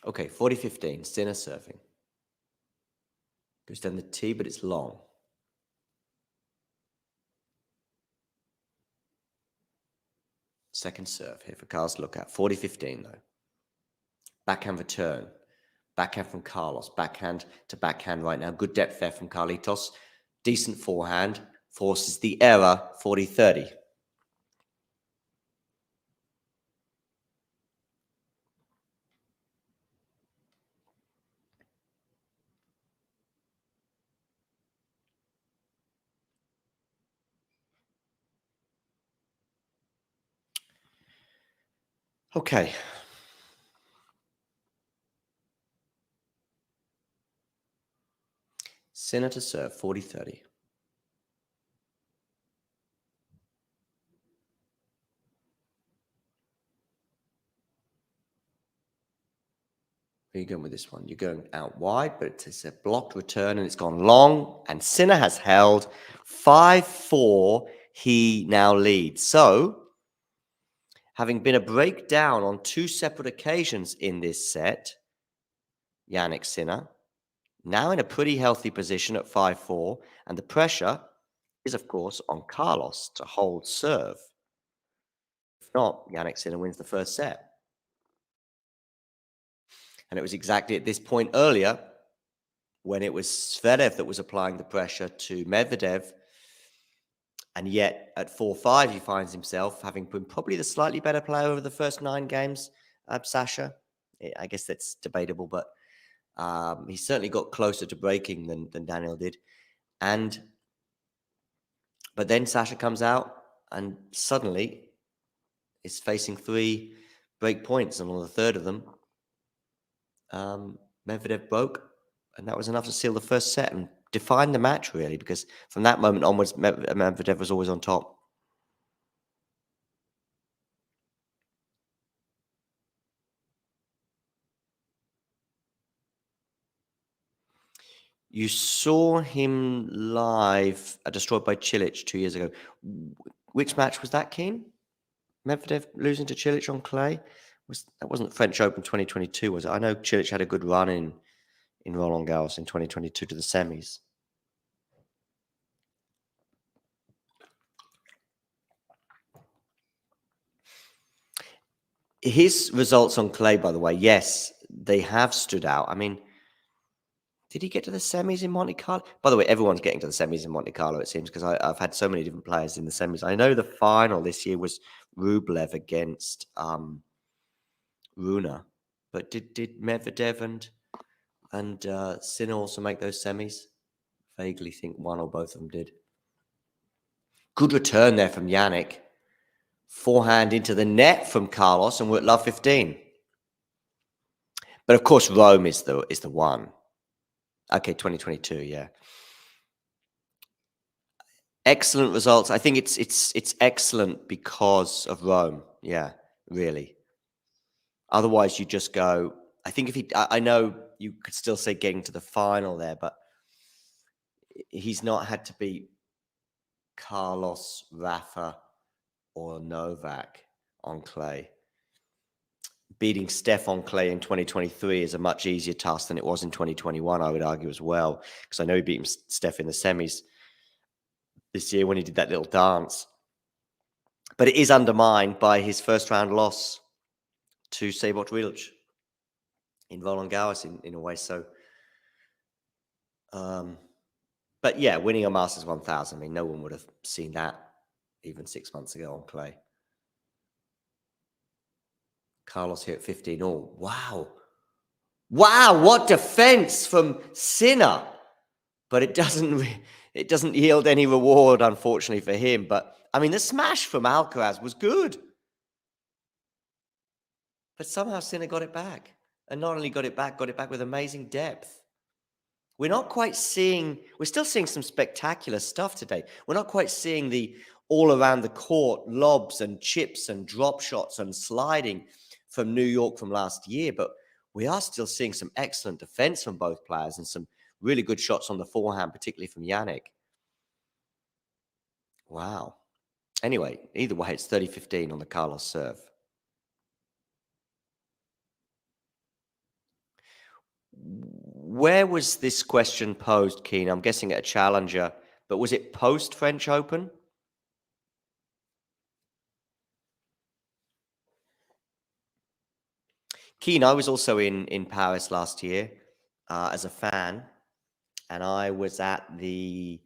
Okay, 40-15, Sinner serving. Goes down the tee, but it's long. Second serve here for Carlos to look at. 40-15, though. Backhand return. Backhand from Carlos. Backhand to backhand right now. Good depth there from Carlitos. Decent forehand. Forces the error. 40-30. Okay. Sinner to serve. 40-30. Where are you going with this one? You're going out wide, but it's a blocked return and it's gone long. And Sinner has held 5-4. He now leads. So, having been a breakdown on two separate occasions in this set, Jannik Sinner, now in a pretty healthy position at 5-4. And the pressure is, of course, on Carlos to hold serve. If not, Jannik Sinner wins the first set. And it was exactly at this point earlier when it was Zverev that was applying the pressure to Medvedev. And yet at 4-5, he finds himself having been probably the slightly better player over the first 9 games, Sasha. I guess that's debatable, but he certainly got closer to breaking than Daniel did. But then Sasha comes out and suddenly is facing 3 break points. And on the third of them, Medvedev broke, and that was enough to seal the first set and define the match, really, because from that moment onwards, Medvedev was always on top. You saw him live Destroyed by Cilic 2 years ago. Which match was that, Keen? Medvedev losing to Cilic on clay? That wasn't the French Open 2022, was it? I know Cilic had a good run in Roland Garros in 2022 to the semis. His results on clay, by the way, yes, they have stood out. I mean, did he get to the semis in Monte Carlo? By the way, everyone's getting to the semis in Monte Carlo, it seems, because I've had so many different players in the semis. I know the final this year was Rublev against Runa, but did Medvedev and Sinner also make those semis? Vaguely think one or both of them did. Good return there from Jannik. Forehand into the net from Carlos, and we're at love 15. But of course, Rome is the one. Okay, 2022, yeah. Excellent results. I think it's excellent because of Rome. Yeah, really. Otherwise, you just go. I think I know you could still say getting to the final there, but he's not had to beat Carlos, Rafa, or Novak on clay. Beating Steph on clay in 2023 is a much easier task than it was in 2021, I would argue as well, because I know he beat Steph in the semis this year when he did that little dance. But it is undermined by his first round loss to Sejbot Rilch in Roland Garros in a way. So But yeah, winning a Masters 1000, I mean, no one would have seen that even 6 months ago on clay. Carlos here at 15 all. Wow. Wow, what defense from Sinner. But it doesn't yield any reward, unfortunately, for him. But I mean, the smash from Alcaraz was good. But somehow Sinner got it back. And not only got it back with amazing depth. We're still seeing some spectacular stuff today. We're not quite seeing the all around the court lobs and chips and drop shots and sliding from New York from last year, but we are still seeing some excellent defense from both players and some really good shots on the forehand, particularly from Jannik. Wow. Anyway, either way, it's 30-15 on the Carlos serve. Where was this question posed, Keen? I'm guessing at a challenger, but was it post French Open? Keen, I was also in Paris last year as a fan, and I was at a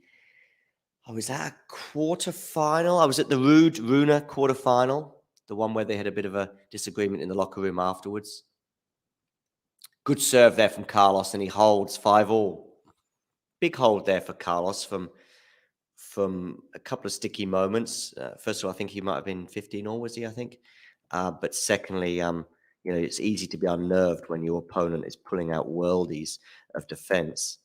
quarterfinal. I was at the Runa quarterfinal, the one where they had a bit of a disagreement in the locker room afterwards. Good serve there from Carlos, and he holds 5-all. Big hold there for Carlos from a couple of sticky moments. First of all, I think he might have been 15-all, was he? I think. But secondly, it's easy to be unnerved when your opponent is pulling out worldies of defense.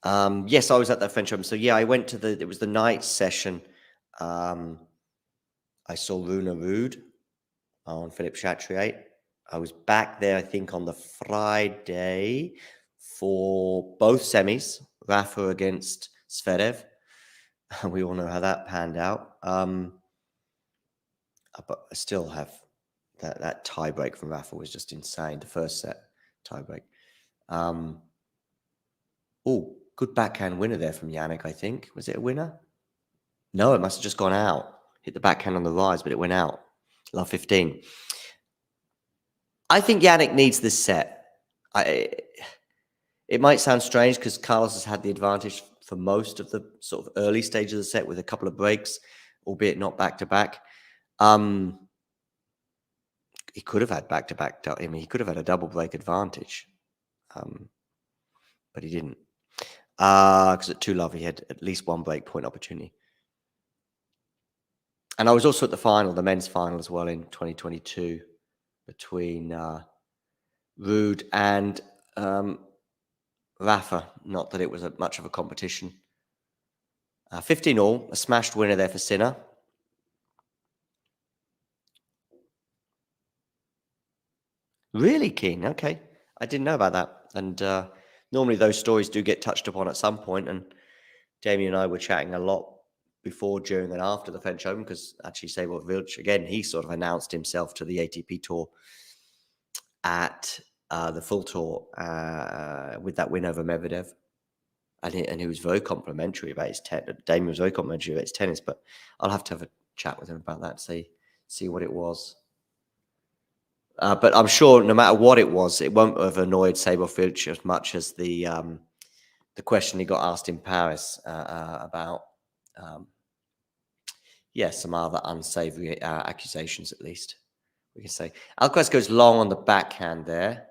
Yes, I was at that French Open. So yeah, I went to it was the night session. I saw Runa Rude on Philippe Chatrier. I was back there, I think, on the Friday for both semis, Rafa against Zverev. We all know how that panned out. But I still have that tiebreak from Rafa was just insane. The first set tiebreak. Good backhand winner there from Jannik, I think. Was it a winner? No, it must have just gone out. Hit the backhand on the rise, but it went out. Love 15. I think Jannik needs this set. It might sound strange because Carlos has had the advantage for most of the sort of early stage of the set with a couple of breaks, albeit not back-to-back. He could have had back-to-back. I mean, he could have had a double break advantage, but he didn't. Because at 2-love, he had at least one break point opportunity. And I was also at the final, the men's final as well in 2022 between Rude and Rafa. Not that it was much of a competition. 15-all, a smashed winner there for Sinner. Really keen. Okay. I didn't know about that. And normally those stories do get touched upon at some point. And Damien and I were chatting a lot before, during, and after the French Open because actually Sabor Village, again, he sort of announced himself to the ATP Tour at the full tour with that win over Medvedev. And he was very complimentary about his tennis. Damien was very complimentary about his tennis, but I'll have to have a chat with him about that, see what it was. But I'm sure no matter what it was, it won't have annoyed Sabor Village as much as the question he got asked in Paris about, some other unsavory accusations, at least, we can say. Alcaraz goes long on the backhand there.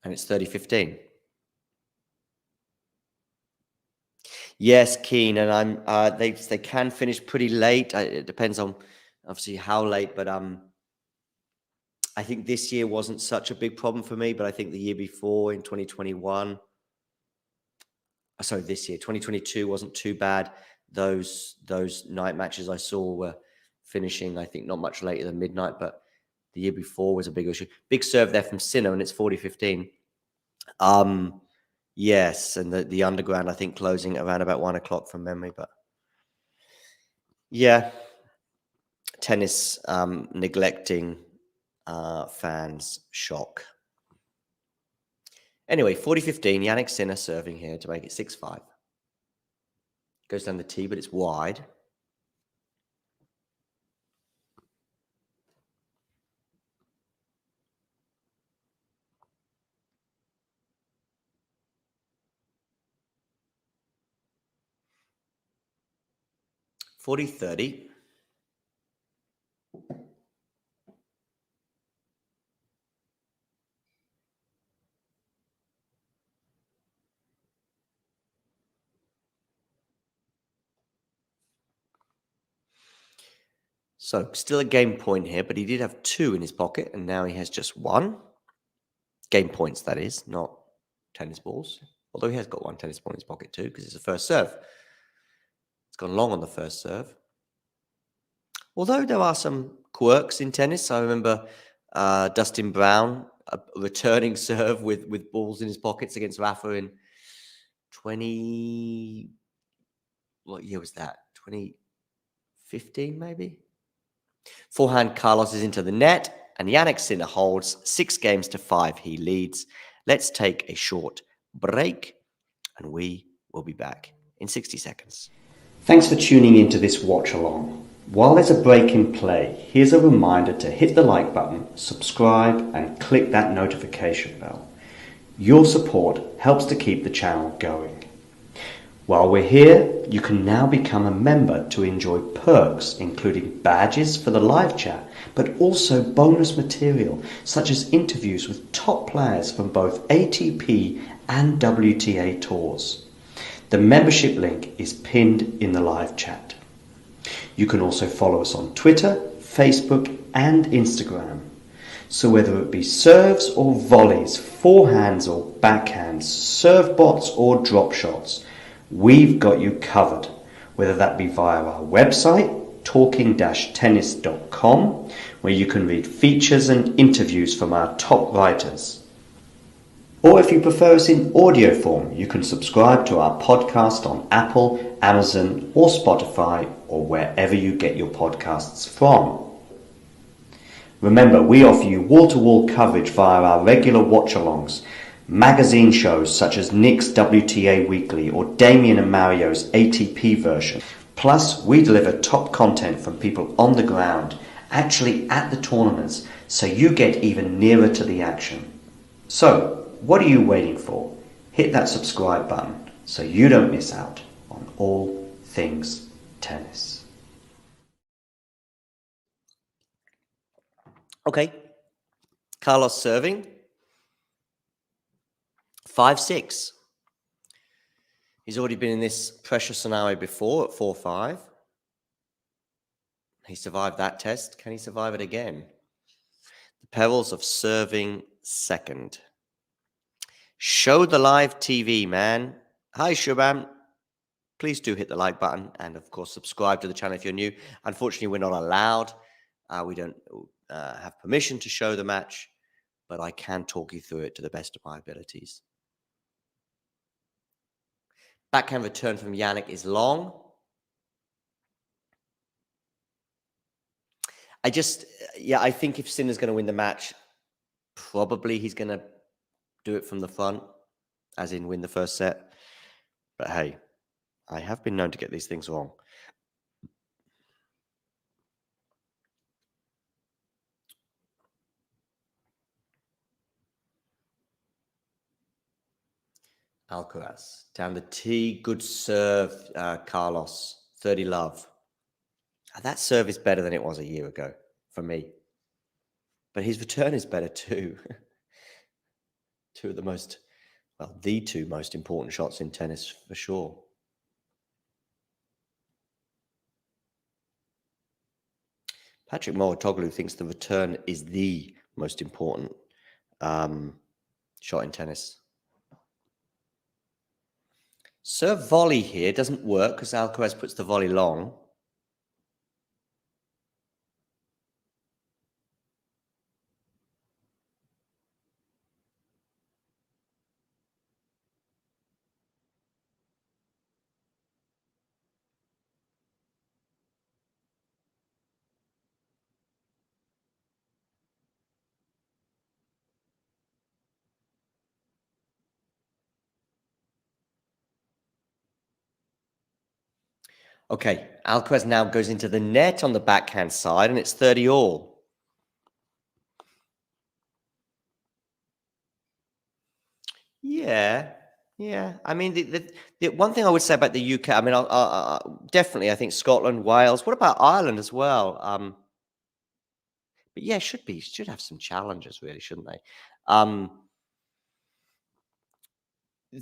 And it's 30-15. Yes, Keen, and they can finish pretty late. It depends on obviously how late, but I think this year wasn't such a big problem for me, but I think the year before in 2021, this year, 2022 wasn't too bad. Those night matches I saw were finishing, I think, not much later than midnight, but the year before was a big issue. Big serve there from Sinner, and it's 40-15. Yes, and the underground, I think, closing around about 1 o'clock from memory, but yeah, tennis neglecting fans' shock. Anyway, 40-15, Jannik Sinner serving here to make it 6-5. Goes down the tee, but it's wide. (40-30). So still a game point here, but he did have 2 in his pocket, and now he has just 1. Game points, that is, not tennis balls. Although he has got 1 tennis ball in his pocket too, because it's a first serve. It's gone long on the first serve. Although there are some quirks in tennis. I remember Dustin Brown, a returning serve with balls in his pockets against Rafa in 20... What year was that? 2015, maybe? Forehand Carlos is into the net, and Jannik Sinner holds 6-5. He leads. Let's take a short break, and we will be back in 60 seconds. Thanks for tuning into this watch along. While there's a break in play, here's a reminder to hit the like button, subscribe, and click that notification bell. Your support helps to keep the channel going. While we're here, you can now become a member to enjoy perks including badges for the live chat, but also bonus material such as interviews with top players from both ATP and WTA tours. The membership link is pinned in the live chat. You can also follow us on Twitter, Facebook and Instagram. So whether it be serves or volleys, forehands or backhands, serve bots or drop shots, we've got you covered, whether that be via our website, talking-tennis.com, where you can read features and interviews from our top writers. Or if you prefer us in audio form, you can subscribe to our podcast on Apple, Amazon or Spotify, or wherever you get your podcasts from. Remember, we offer you wall-to-wall coverage via our regular watch-alongs, magazine shows such as Nick's WTA Weekly or Damien and Mario's ATP version. Plus, we deliver top content from people on the ground, actually at the tournaments, so you get even nearer to the action. So, what are you waiting for? Hit that subscribe button so you don't miss out on all things tennis. Okay. Carlos serving. 5-6. He's already been in this pressure scenario before at 4-5. He survived that test. Can he survive it again? The perils of serving second. Show the live TV, man. Hi, Shubham. Please do hit the like button and, of course, subscribe to the channel if you're new. Unfortunately, we're not allowed. We don't have permission to show the match, but I can talk you through it to the best of my abilities. Backhand return from Jannik is long. I think if Sinner's going to win the match, probably he's going to do it from the front, as in win the first set. But hey, I have been known to get these things wrong. Alcaraz down the tee, good serve, Carlos, 30 love. That serve is better than it was a year ago for me. But his return is better too. The two most important shots in tennis for sure. Patrick Mouratoglou thinks the return is the most important shot in tennis. Serve volley here doesn't work because Alcaraz puts the volley long. Okay, Alcaraz now goes into the net on the backhand side, and it's 30 all. Yeah, yeah. I mean, the one thing I would say about the UK, I mean, definitely, I think Scotland, Wales. What about Ireland as well? But yeah, should have some challenges, really, shouldn't they?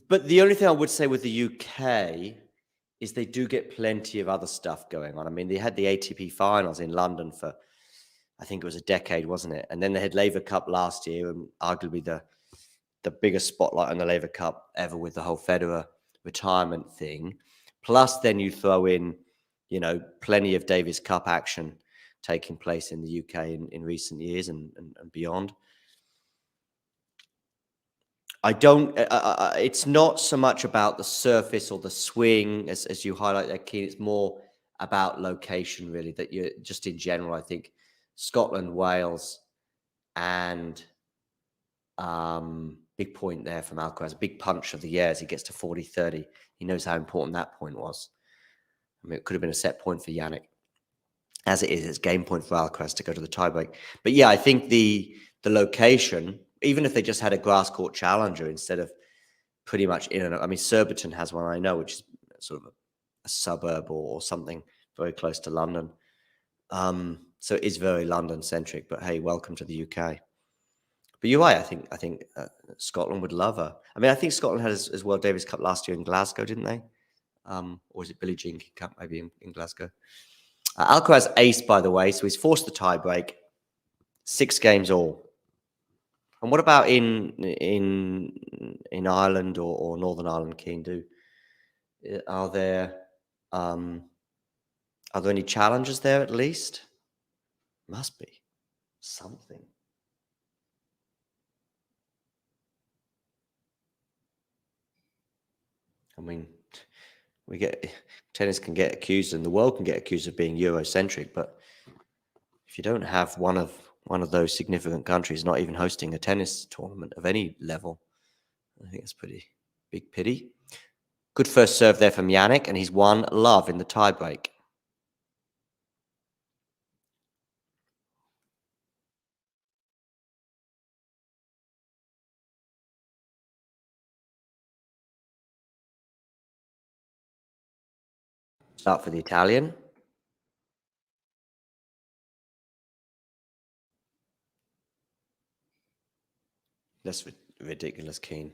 But the only thing I would say with the UK is they do get plenty of other stuff going on. I mean, they had the ATP finals in London for, I think it was a decade, wasn't it? And then they had Laver Cup last year, and arguably the biggest spotlight on the Laver Cup ever with the whole Federer retirement thing. Plus, then you throw in, plenty of Davis Cup action taking place in the UK in recent years and beyond. I don't. It's not so much about the surface or the swing as you highlight there, Keen. It's more about location, really. That you're just in general. I think Scotland, Wales, and big point there from Alcaraz. Big punch of the year as he gets to 40-30. He knows how important that point was. I mean, it could have been a set point for Jannik. As it is, it's game point for Alcaraz to go to the tiebreak. But yeah, I think the location, even if they just had a grass court challenger instead of pretty much in and out. I mean, Surbiton has one I know, which is sort of a suburb or something very close to London. So it is very London centric. But hey, welcome to the UK. But you're right. I think Scotland would love her. I mean, I think Scotland had as well Davis Cup last year in Glasgow, didn't they? Or was it Billie Jean Cup maybe in Glasgow? Alcaraz ace, by the way, so he's forced the tie break. 6 games all. And what about in Ireland or Northern Ireland, Keen? Are there any challenges there at least? Must be something. I mean, tennis can get accused, and the world can get accused of being Eurocentric, but if you don't have one of those significant countries not even hosting a tennis tournament of any level, I think it's pretty big pity. Good first serve there from Jannik, and he's won love in the tiebreak. Start for the Italian. That's ridiculous, Keen.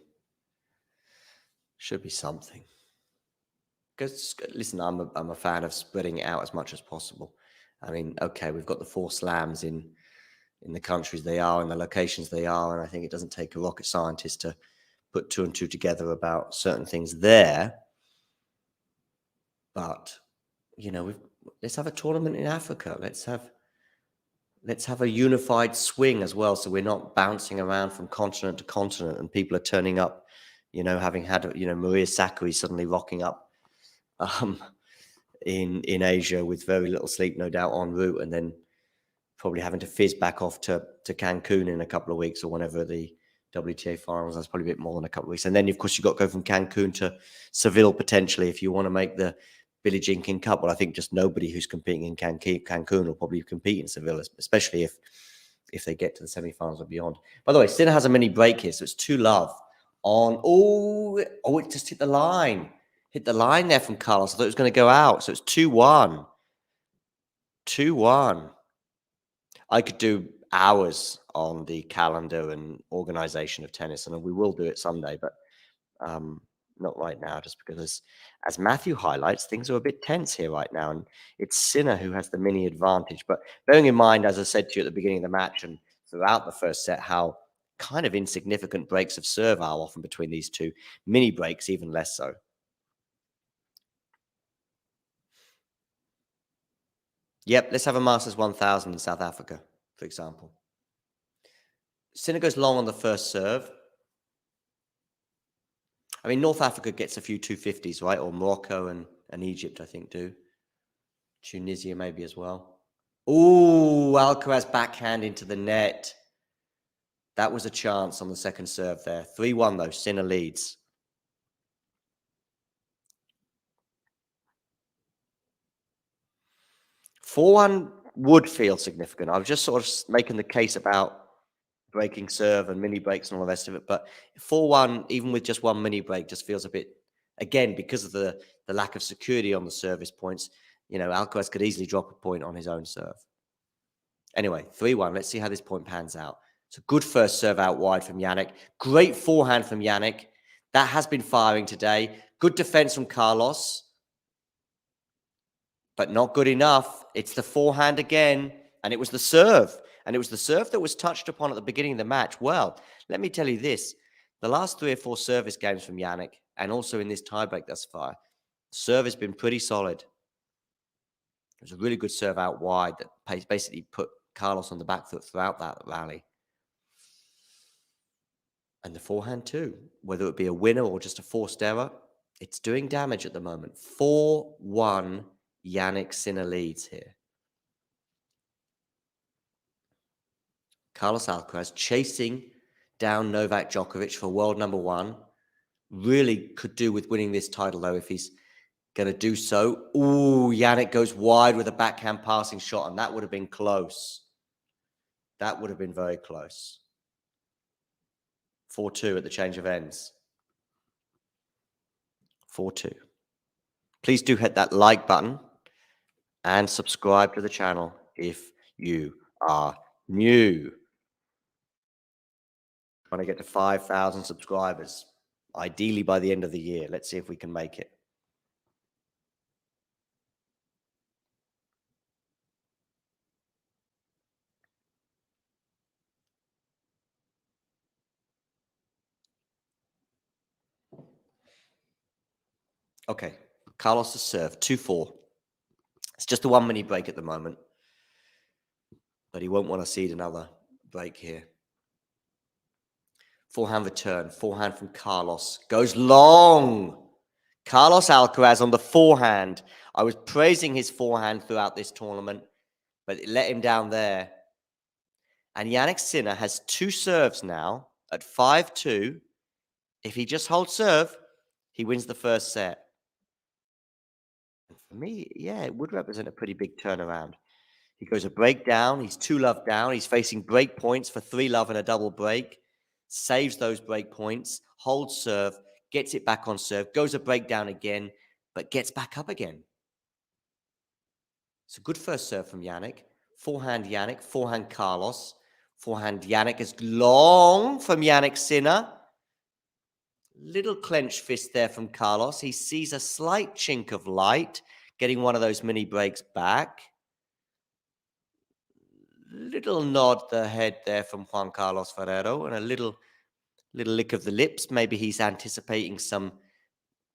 Should be something. Because listen, I'm a fan of spreading it out as much as possible. I mean, okay, we've got the 4 slams in the countries they are and the locations they are, and I think it doesn't take a rocket scientist to put 2 and 2 together about certain things there. But let's have a tournament in Africa. Let's have a unified swing as well, so we're not bouncing around from continent to continent, and people are turning up, having had Maria Sakkari suddenly rocking up in Asia with very little sleep, no doubt, en route, and then probably having to fizz back off to Cancun in a couple of weeks or whenever the WTA finals. That's probably a bit more than a couple of weeks. And then, of course, you've got to go from Cancun to Seville potentially if you want to make the Billie Jean King Cup. Well, I think just nobody who's competing in Cancun will probably compete in Seville, especially if they get to the semifinals or beyond. By the way, Sinner has a mini break here, so it's 2-love on. It just hit the line. Hit the line there from Carlos. I thought it was going to go out. So it's 2-1. 2-1. I could do hours on the calendar and organization of tennis, and we will do it someday, but not right now, just because as Matthew highlights, things are a bit tense here right now, and it's Sinner who has the mini advantage. But bearing in mind, as I said to you at the beginning of the match and throughout the first set, how kind of insignificant breaks of serve are often between these two, mini breaks even less so. Yep, let's have a Masters 1000 in South Africa, for example. Sinner goes long on the first serve. I mean, North Africa gets a few 250s, right? Or Morocco and Egypt, I think, do. Tunisia maybe as well. Ooh, Alcaraz backhand into the net. That was a chance on the second serve there. 3-1 though, Sinner leads. 4-1 would feel significant. I was just sort of making the case about breaking serve and mini breaks and all the rest of it. But 4-1, even with just one mini break, just feels a bit, again, because of the lack of security on the service points, Alcaraz could easily drop a point on his own serve. Anyway, 3-1. Let's see how this point pans out. It's a good first serve out wide from Jannik. Great forehand from Jannik. That has been firing today. Good defense from Carlos. But not good enough. It's the forehand again. And it was the serve. And it was the serve that was touched upon at the beginning of the match. Well, let me tell you this. The last 3 or 4 service games from Jannik, and also in this tiebreak thus far, serve has been pretty solid. It was a really good serve out wide that basically put Carlos on the back foot throughout that rally. And the forehand too, whether it be a winner or just a forced error, it's doing damage at the moment. 4-1 Jannik Sinner leads here. Carlos Alcaraz chasing down Novak Djokovic for world number 1. Really could do with winning this title though if he's going to do so. Ooh, Jannik goes wide with a backhand passing shot, and that would have been close. That would have been very close. 4-2 at the change of ends. 4-2. Please do hit that like button and subscribe to the channel if you are new. Trying to get to 5,000 subscribers, ideally by the end of the year. Let's see if we can make it. Okay, Carlos' serve, 2-4. It's just a 1 mini break at the moment, but he won't want to cede another break here. Forehand return, forehand from Carlos. Goes long. Carlos Alcaraz on the forehand. I was praising his forehand throughout this tournament, but it let him down there. And Jannik Sinner has 2 serves now at 5-2. If he just holds serve, he wins the first set. And for me, yeah, it would represent a pretty big turnaround. He goes a break down. He's 2-love down. He's facing break points for 3-love and a double break. Saves those break points, holds serve, gets it back on serve, goes a break down again, but gets back up again. It's a good first serve from Jannik. Forehand Jannik, forehand Carlos. Forehand Jannik is long from Jannik Sinner. Little clenched fist there from Carlos. He sees a slight chink of light, getting one of those mini breaks back. Little nod the head there from Juan Carlos Ferrero, and a little lick of the lips. Maybe he's anticipating some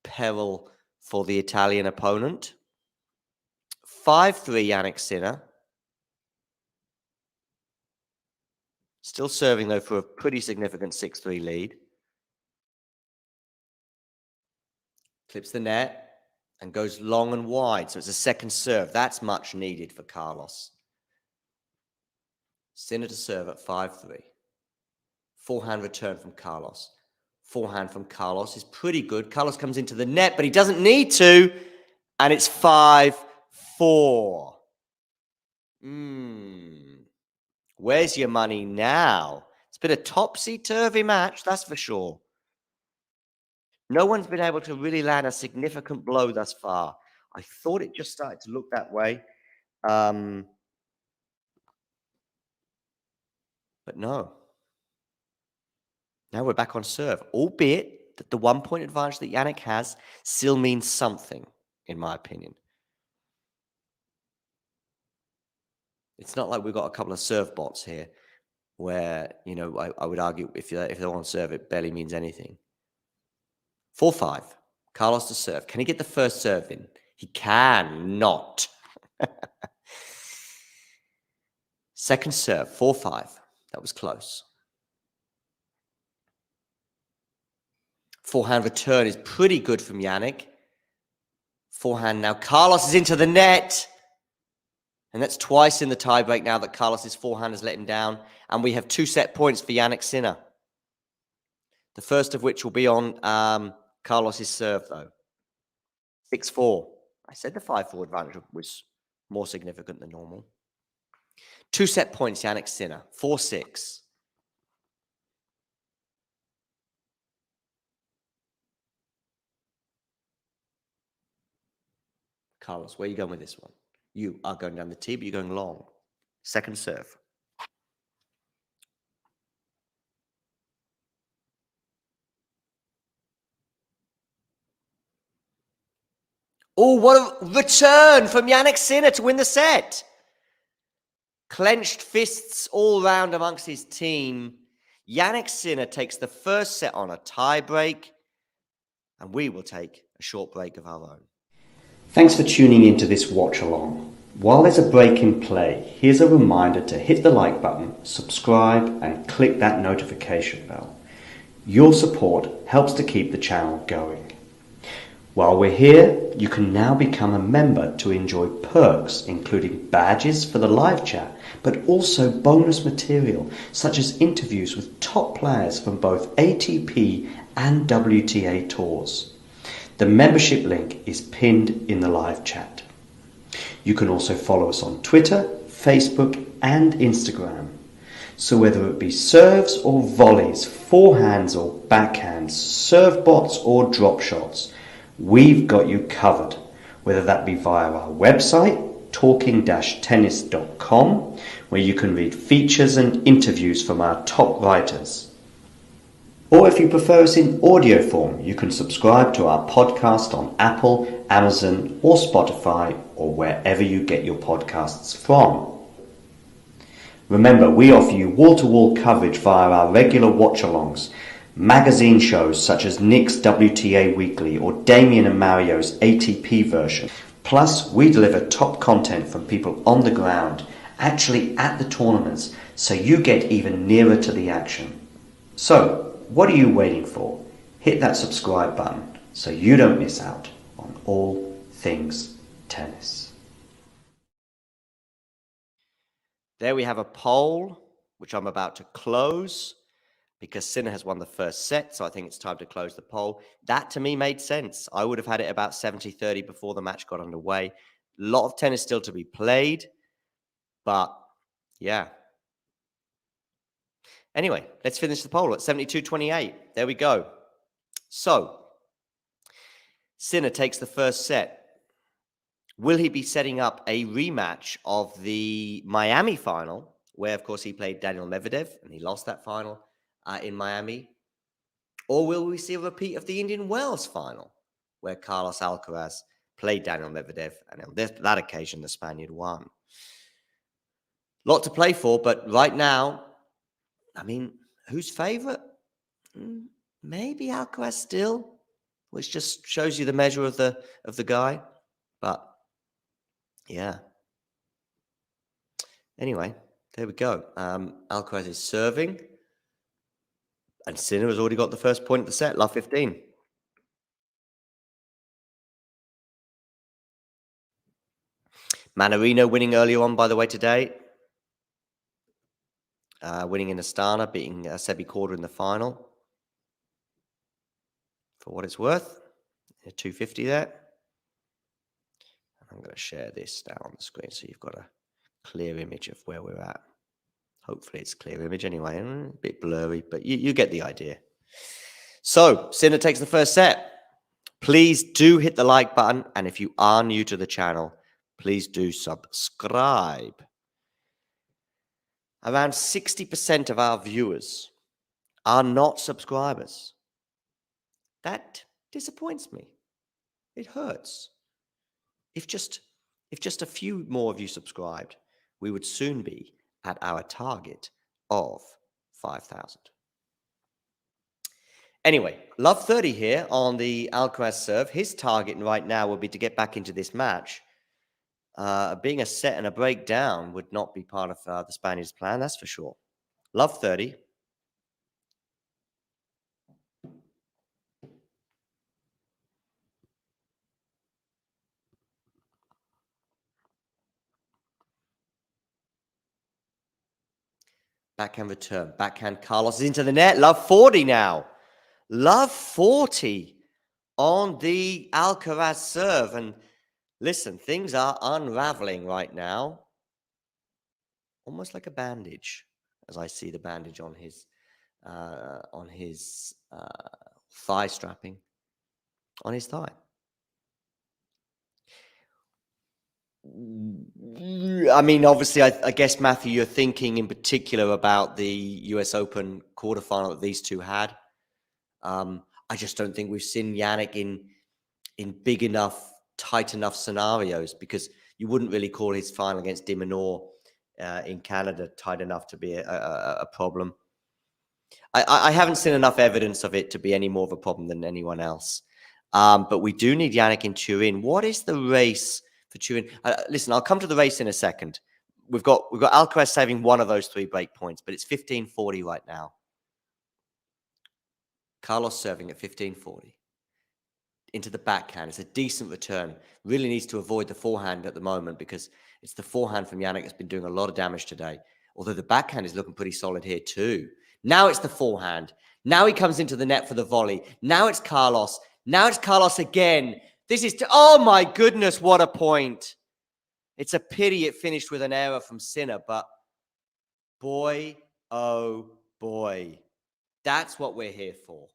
peril for the Italian opponent. 5-3 Jannik Sinner. Still serving, though, for a pretty significant 6-3 lead. Clips the net and goes long and wide. So it's a second serve. That's much needed for Carlos. Sinner to serve at 5-3. Forehand return from Carlos. Forehand from Carlos is pretty good. Carlos comes into the net, but he doesn't need to. And it's 5-4. Where's your money now? It's been a topsy-turvy match, that's for sure. No one's been able to really land a significant blow thus far. I thought it just started to look that way. But no. Now we're back on serve, albeit that the 1 point advantage that Jannik has still means something, in my opinion. It's not like we've got a couple of serve bots here where, I would argue if they're on serve, it barely means anything. 4-5. Carlos to serve. Can he get the first serve in? He cannot. Second serve, 4-5. That was close. Forehand return is pretty good from Jannik. Forehand now. Carlos is into the net. And that's twice in the tiebreak now that Carlos's forehand has let him down. And we have 2 set points for Jannik Sinner. The first of which will be on Carlos's serve, though. 6-4. I said the 5-4 advantage was more significant than normal. 2 set points, Jannik Sinner, 4-6. Carlos, where are you going with this one? You are going down the tee, but you're going long. Second serve. Oh, what a return from Jannik Sinner to win the set. Clenched fists all round amongst his team. Jannik Sinner takes the first set on a tie break, and we will take a short break of our own. Thanks for tuning into this watch along. While there's a break in play, here's a reminder to hit the like button, subscribe, and click that notification bell. Your support helps to keep the channel going. While we're here, you can now become a member to enjoy perks, including badges for the live chat, but also bonus material such as interviews with top players from both ATP and WTA tours. The membership link is pinned in the live chat. You can also follow us on Twitter, Facebook, and Instagram. So whether it be serves or volleys, forehands or backhands, serve bots or drop shots, we've got you covered, whether that be via our website, talking-tennis.com, where you can read features and interviews from our top writers. Or if you prefer us in audio form, you can subscribe to our podcast on Apple, Amazon, or Spotify, or wherever you get your podcasts from. Remember, we offer you wall-to-wall coverage via our regular watch-alongs, magazine shows such as Nick's WTA Weekly or Damien and Mario's ATP version. Plus, we deliver top content from people on the ground, actually at the tournaments, so you get even nearer to the action. So, what are you waiting for? Hit that subscribe button so you don't miss out on all things tennis. There we have a poll, which I'm about to close, because Sinner has won the first set, so I think it's time to close the poll. That, to me, made sense. I would have had it about 70-30 before the match got underway. A lot of tennis still to be played, but yeah. Anyway, let's finish the poll at 72-28. There we go. So, Sinner takes the first set. Will he be setting up a rematch of the Miami final, where, of course, he played Daniel Medvedev, and he lost that final in Miami? Or will we see a repeat of the Indian Wells final, where Carlos Alcaraz played Daniel Medvedev, and on that occasion, the Spaniard won? Lot to play for, but right now, I mean, who's favorite? Maybe Alcaraz still, which just shows you the measure of the guy. But yeah. Anyway, there we go. Alcaraz is serving. And Sinner has already got the first point of the set, love 15. Manarino winning earlier on, by the way, today. Winning in Astana, beating Sebi Korda in the final. For what it's worth, 250 there. I'm going to share this now on the screen so you've got a clear image of where we're at. Hopefully it's a clear image anyway. A bit blurry, but you get the idea. So, Sinner takes the first set. Please do hit the like button. And if you are new to the channel, please do subscribe. Around 60% of our viewers are not subscribers. That disappoints me. It hurts. If just a few more of you subscribed, we would soon be at our target of 5,000. Anyway, love 30 here on the Alcaraz serve. His target right now would be to get back into this match. Being a set and a breakdown would not be part of the Spaniard's plan, that's for sure. Love 30. Backhand return. Backhand Carlos is into the net. Love 40 now. Love 40 on the Alcaraz serve. And Listen, things are unraveling right now, almost like a bandage, as I see the bandage on his thigh strapping, on his thigh. I mean, obviously, I guess, Matthew, you're thinking in particular about the US Open quarterfinal that these two had. I just don't think we've seen Jannik in big enough, tight enough scenarios, because you wouldn't really call his final against de Minaur in Canada tight enough to be a problem. I haven't seen enough evidence of it to be any more of a problem than anyone else. But we do need Jannik in Turin. What is the race for Turin? Listen, I'll come to the race in a second. We've got Alcaraz saving one of those 3 break points, but it's 15:40 right now. Carlos serving at 15:40 into the backhand. It's a decent return. Really needs to avoid the forehand at the moment, because it's the forehand from Jannik that's been doing a lot of damage today. Although the backhand is looking pretty solid here too. Now it's the forehand. Now he comes into the net for the volley. Now it's Carlos. Now it's Carlos again. This is, oh my goodness, what a point. It's a pity it finished with an error from Sinner, but boy, oh boy, that's what we're here for.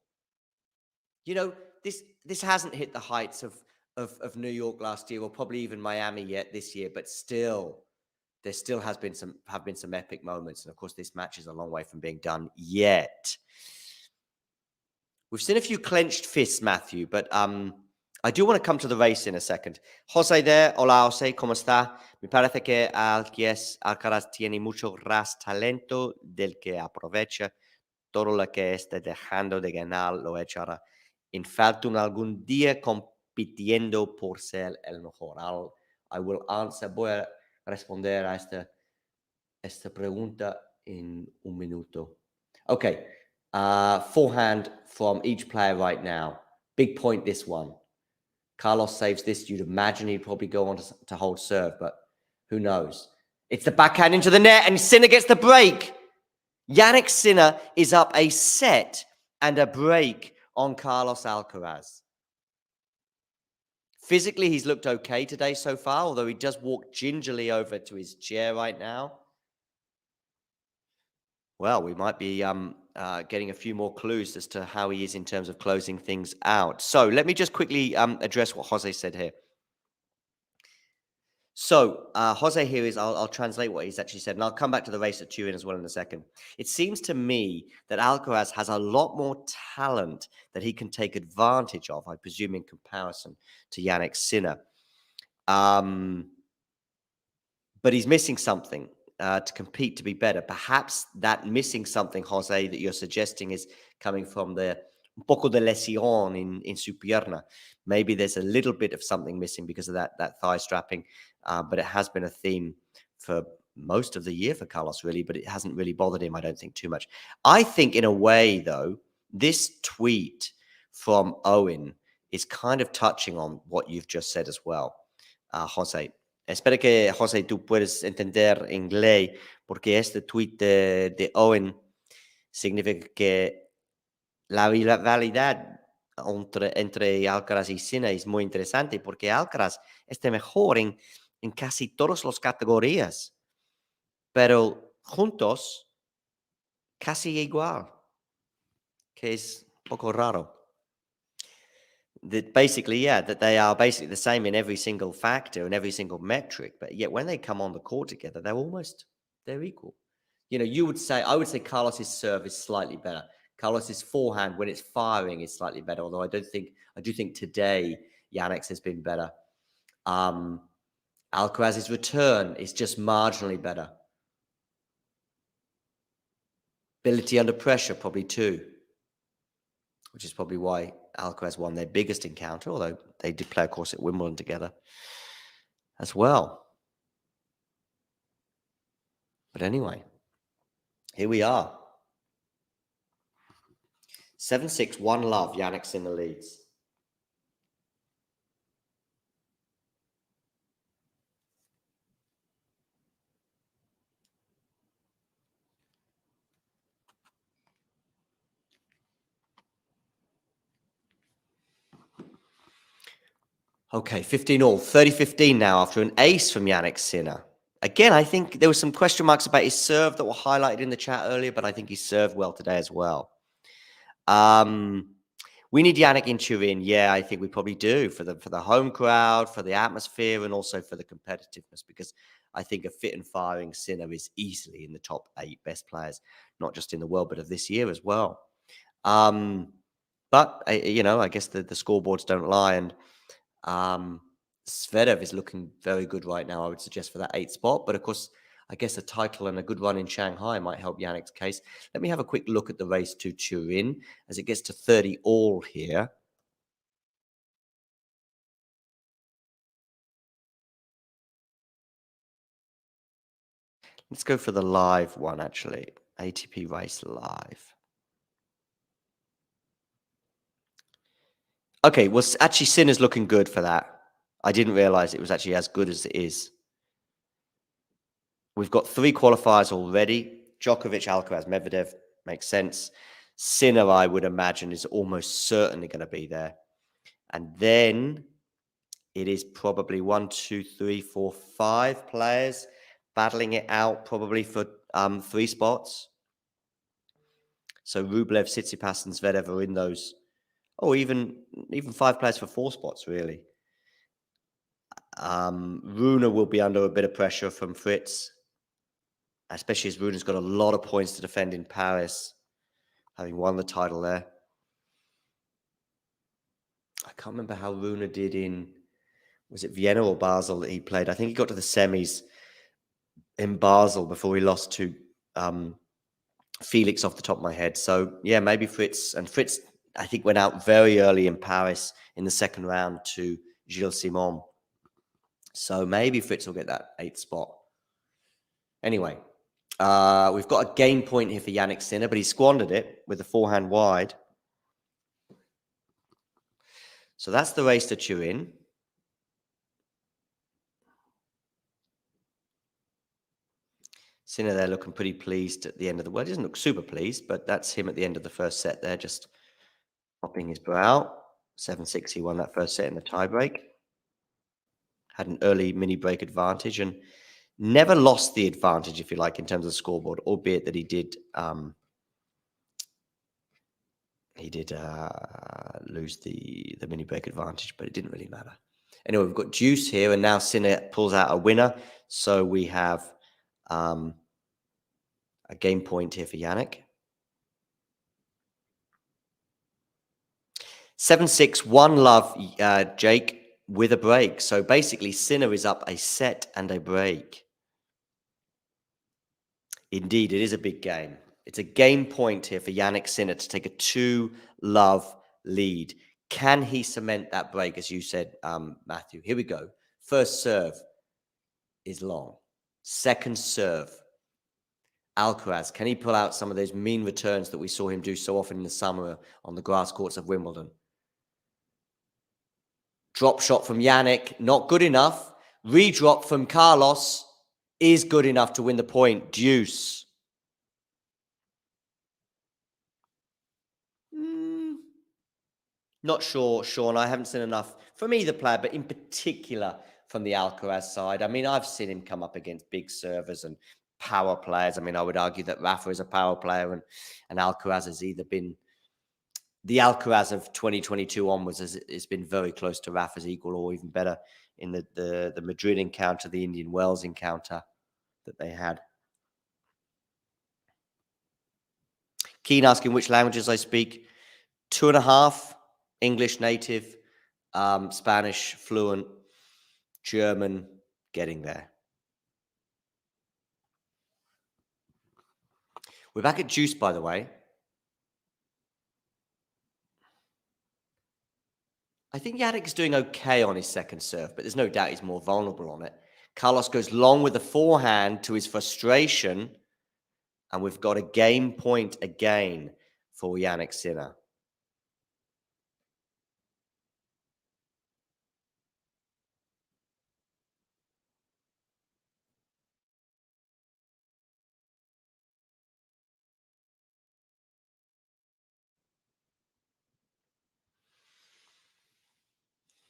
You know, this hasn't hit the heights of New York last year, or probably even Miami yet this year, but still, there still have been some epic moments. And of course, this match is a long way from being done yet. We've seen a few clenched fists, Matthew, but I do want to come to the race in a second. Jose there, hola Jose, ¿cómo está? Me parece que Alcaraz tiene mucho más talento del que aprovecha. Todo lo que está dejando de ganar lo echará en falta algún día compitiendo por ser el mejor. I will answer, voy a responder a esta pregunta en un minuto. Okay, forehand from each player right now. Big point, this one. Carlos saves this. You'd imagine he'd probably go on to hold serve, but who knows? It's the backhand into the net, and Sinner gets the break. Jannik Sinner is up a set and a break on Carlos Alcaraz. Physically, he's looked okay today so far, although he does walk gingerly over to his chair right now. Well, we might be getting a few more clues as to how he is in terms of closing things out. So let me just quickly address what Jose said here. So Jose here is, I'll translate what he's actually said, and I'll come back to the race at Turin as well in a second. It seems to me that Alcaraz has a lot more talent that he can take advantage of, I presume, in comparison to Jannik Sinner. But he's missing something to compete, to be better. Perhaps that missing something, Jose, that you're suggesting is coming from the un poco de lesión in su pierna. Maybe there's a little bit of something missing because of that thigh strapping, but it has been a theme for most of the year for Carlos, really, but it hasn't really bothered him, I don't think, too much. I think, in a way, though, this tweet from Owen is kind of touching on what you've just said as well, Jose. Espero que, Jose, tú puedes entender inglés, porque este tweet de Owen significa que la rivalidad entre Alcaraz y Sinner es muy interesante, porque Alcaraz está mejor en casi todas las categorías, pero juntos casi igual, que es un poco raro. That basically, yeah, that they are basically the same in every single factor and every single metric, but yet when they come on the court together, they're equal. You know, I would say Carlos's serve is slightly better. Carlos's forehand, when it's firing, is slightly better. Although I do think today Jannik's has been better. Alcaraz's return is just marginally better. Ability under pressure, probably too, which is probably why Alcaraz won their biggest encounter, although they did play, of course, at Wimbledon together as well. But anyway, here we are. 7-6, 1-love, Jannik's in the leads. Okay, 15 all, 30-15 now after an ace from Jannik Sinner. Again, I think there were some question marks about his serve that were highlighted in the chat earlier, but I think he served well today as well. We need Jannik in Turin. Yeah, I think we probably do for the home crowd, for the atmosphere, and also for the competitiveness, because I think a fit and firing Sinner is easily in the top 8 best players, not just in the world, but of this year as well. But I guess the scoreboards don't lie, and Zverev is looking very good right now, I would suggest, for that 8th spot. But of course, I guess a title and a good run in Shanghai might help Yannick's case. Let me have a quick look at the race to Turin as it gets to 30 all here. Let's go for the live one, actually. ATP Race Live. Okay, well, actually, Sinner's looking good for that. I didn't realize it was actually as good as it is. We've got 3 qualifiers already. Djokovic, Alcaraz, Medvedev. Makes sense. Sinner, I would imagine, is almost certainly going to be there. And then it is probably 1, 2, 3, 4, 5 players battling it out, probably for 3 spots. So Rublev, Tsitsipas, and Zverev are in those. Oh, even 5 players for 4 spots, really. Rune will be under a bit of pressure from Fritz, especially as Rune's got a lot of points to defend in Paris, having won the title there. I can't remember how Rune did in, was it Vienna or Basel that he played? I think he got to the semis in Basel before he lost to Felix off the top of my head. So, yeah, maybe Fritz. And Fritz, I think, went out very early in Paris in the second round to Gilles Simon. So maybe Fritz will get that 8th spot. Anyway, we've got a game point here for Jannik Sinner, but he squandered it with the forehand wide. So that's the race to Turin. Sinner there looking pretty pleased at the end of the... Well, he doesn't look super pleased, but that's him at the end of the first set there, just mopping his brow. 7-6, he won that first set in the tiebreak. Had an early mini break advantage and never lost the advantage, if you like, in terms of the scoreboard, albeit that he did lose the mini break advantage, but it didn't really matter. Anyway, we've got Deuce here, and now Sinner pulls out a winner. So we have a game point here for Jannik. 7-6, 1 love, Jake, with a break. So basically, Sinner is up a set and a break. Indeed, it is a big game. It's a game point here for Jannik Sinner to take a 2-love lead. Can he cement that break, as you said, Matthew? Here we go. First serve is long. Second serve, Alcaraz. Can he pull out some of those mean returns that we saw him do so often in the summer on the grass courts of Wimbledon? Drop shot from Jannik, not good enough. Redrop from Carlos is good enough to win the point. Deuce. Not sure, Sean. I haven't seen enough from either player, but in particular from the Alcaraz side. I mean, I've seen him come up against big servers and power players. I mean, I would argue that Rafa is a power player, and Alcaraz has either been... The Alcaraz of 2022 onwards has been very close to Rafa's equal, or even better in the Madrid encounter, the Indian Wells encounter that they had. Keen asking which languages I speak. 2.5, English native, Spanish fluent, German, getting there. We're back at Juice, by the way. I think Jannik's doing okay on his second serve, but there's no doubt he's more vulnerable on it. Carlos goes long with the forehand to his frustration, and we've got a game point again for Jannik Sinner.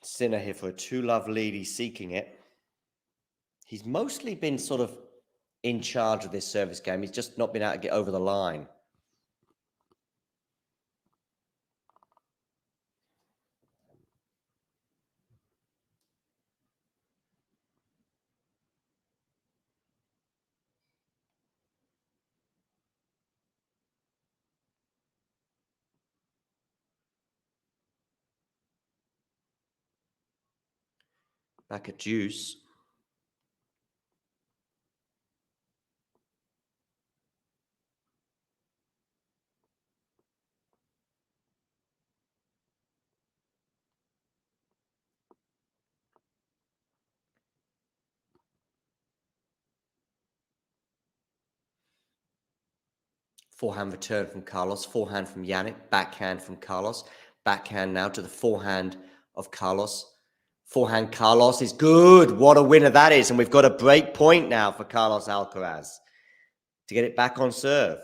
Sinner here for a 2-love lead. He's seeking it. He's mostly been sort of in charge of this service game. He's just not been able to get over the line. Back at deuce. Forehand return from Carlos. Forehand from Jannik. Backhand from Carlos. Backhand now to the forehand of Carlos. Forehand Carlos is good. What a winner that is. And we've got a break point now for Carlos Alcaraz to get it back on serve.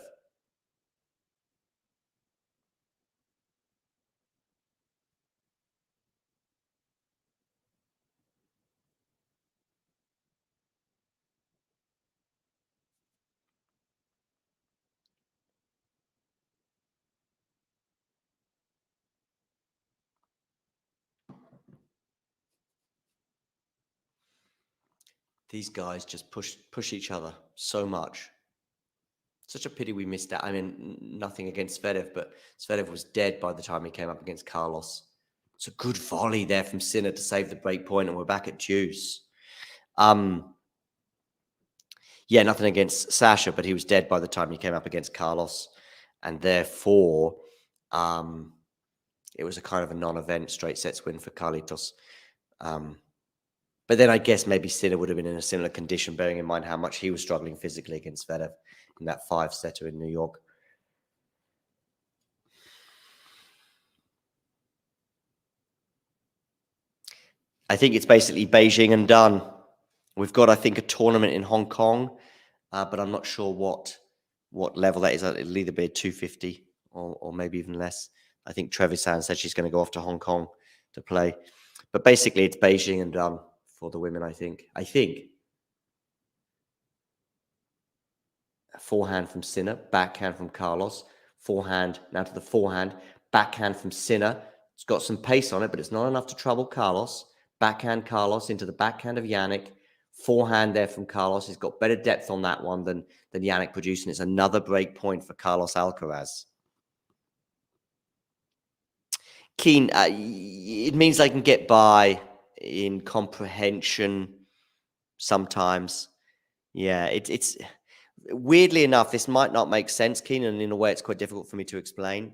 These guys just push each other so much. Such a pity we missed out. I mean, nothing against Zverev, but Zverev was dead by the time he came up against Carlos. It's a good volley there from Sinner to save the break point, and we're back at deuce. Yeah, nothing against Sasha, but he was dead by the time he came up against Carlos, and therefore, it was a kind of a non-event straight sets win for Carlitos. But then I guess maybe Sinner would have been in a similar condition, bearing in mind how much he was struggling physically against Zverev in that 5-setter in New York. I think it's basically Beijing and done. We've got, I think, a tournament in Hong Kong, but I'm not sure what level that is. It'll either be a 250 or maybe even less. I think Trevisan said she's going to go off to Hong Kong to play. But basically, it's Beijing and done for the women, I think. Forehand from Sinner, backhand from Carlos. Forehand, now to the forehand. Backhand from Sinner. It's got some pace on it, but it's not enough to trouble Carlos. Backhand Carlos into the backhand of Jannik. Forehand there from Carlos. He's got better depth on that one than Jannik producing. It's another break point for Carlos Alcaraz. Keen, it means they can get by in comprehension sometimes. Yeah, it's weirdly enough, this might not make sense, Keen, and in a way it's quite difficult for me to explain.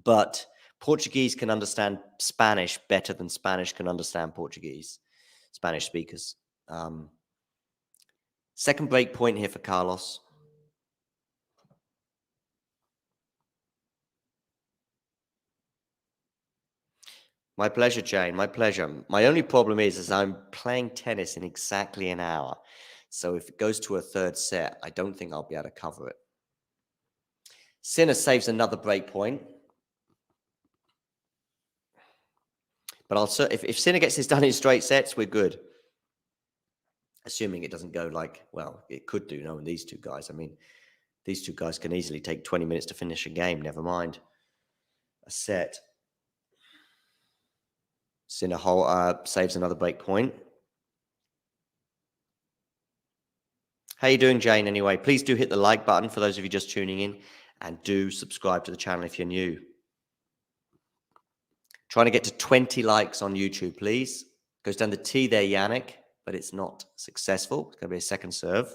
But Portuguese can understand Spanish better than Spanish can understand Portuguese, Spanish speakers. Second break point here for Carlos. My pleasure, Jane. My pleasure. My only problem is I'm playing tennis in exactly an hour. So if it goes to a third set, I don't think I'll be able to cover it. Sinner saves another break point. But if Sinner gets this done in straight sets, we're good. Assuming it doesn't go like, well, it could do, knowing these two guys. I mean, these two guys can easily take 20 minutes to finish a game, never mind a set. Sinner saves another break point. How you doing, Jane, anyway? Please do hit the like button for those of you just tuning in, and do subscribe to the channel if you're new. Trying to get to 20 likes on YouTube, please. Goes down the T there, Jannik, but it's not successful. It's going to be a second serve.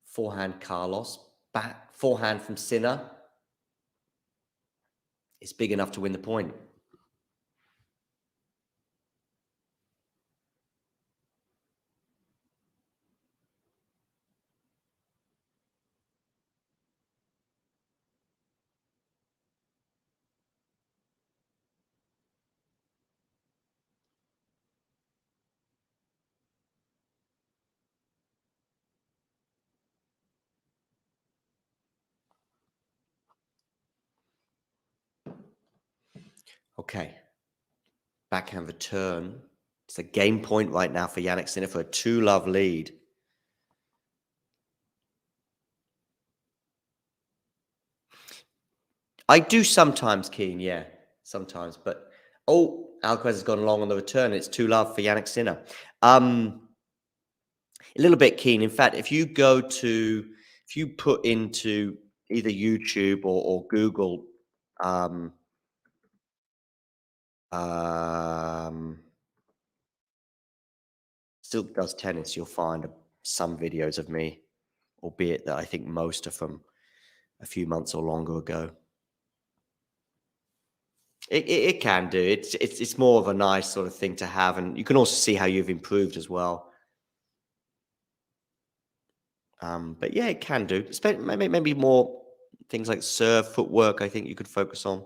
Forehand Carlos. Back forehand from Sinner. It's big enough to win the point. Okay. Backhand return. It's a game point right now for Jannik Sinner for a 2-love lead. I do sometimes, Keen, yeah, sometimes. But, Alcaraz has gone long on the return. It's 2-love for Jannik Sinner. A little bit, Keen. In fact, if you put into either YouTube or Google, Still Does Tennis, you'll find some videos of me, albeit that I think most are from a few months or longer ago. It can do. It's more of a nice sort of thing to have, and you can also see how you've improved as well. But yeah, it can do. Maybe more things like serve, footwork, I think you could focus on.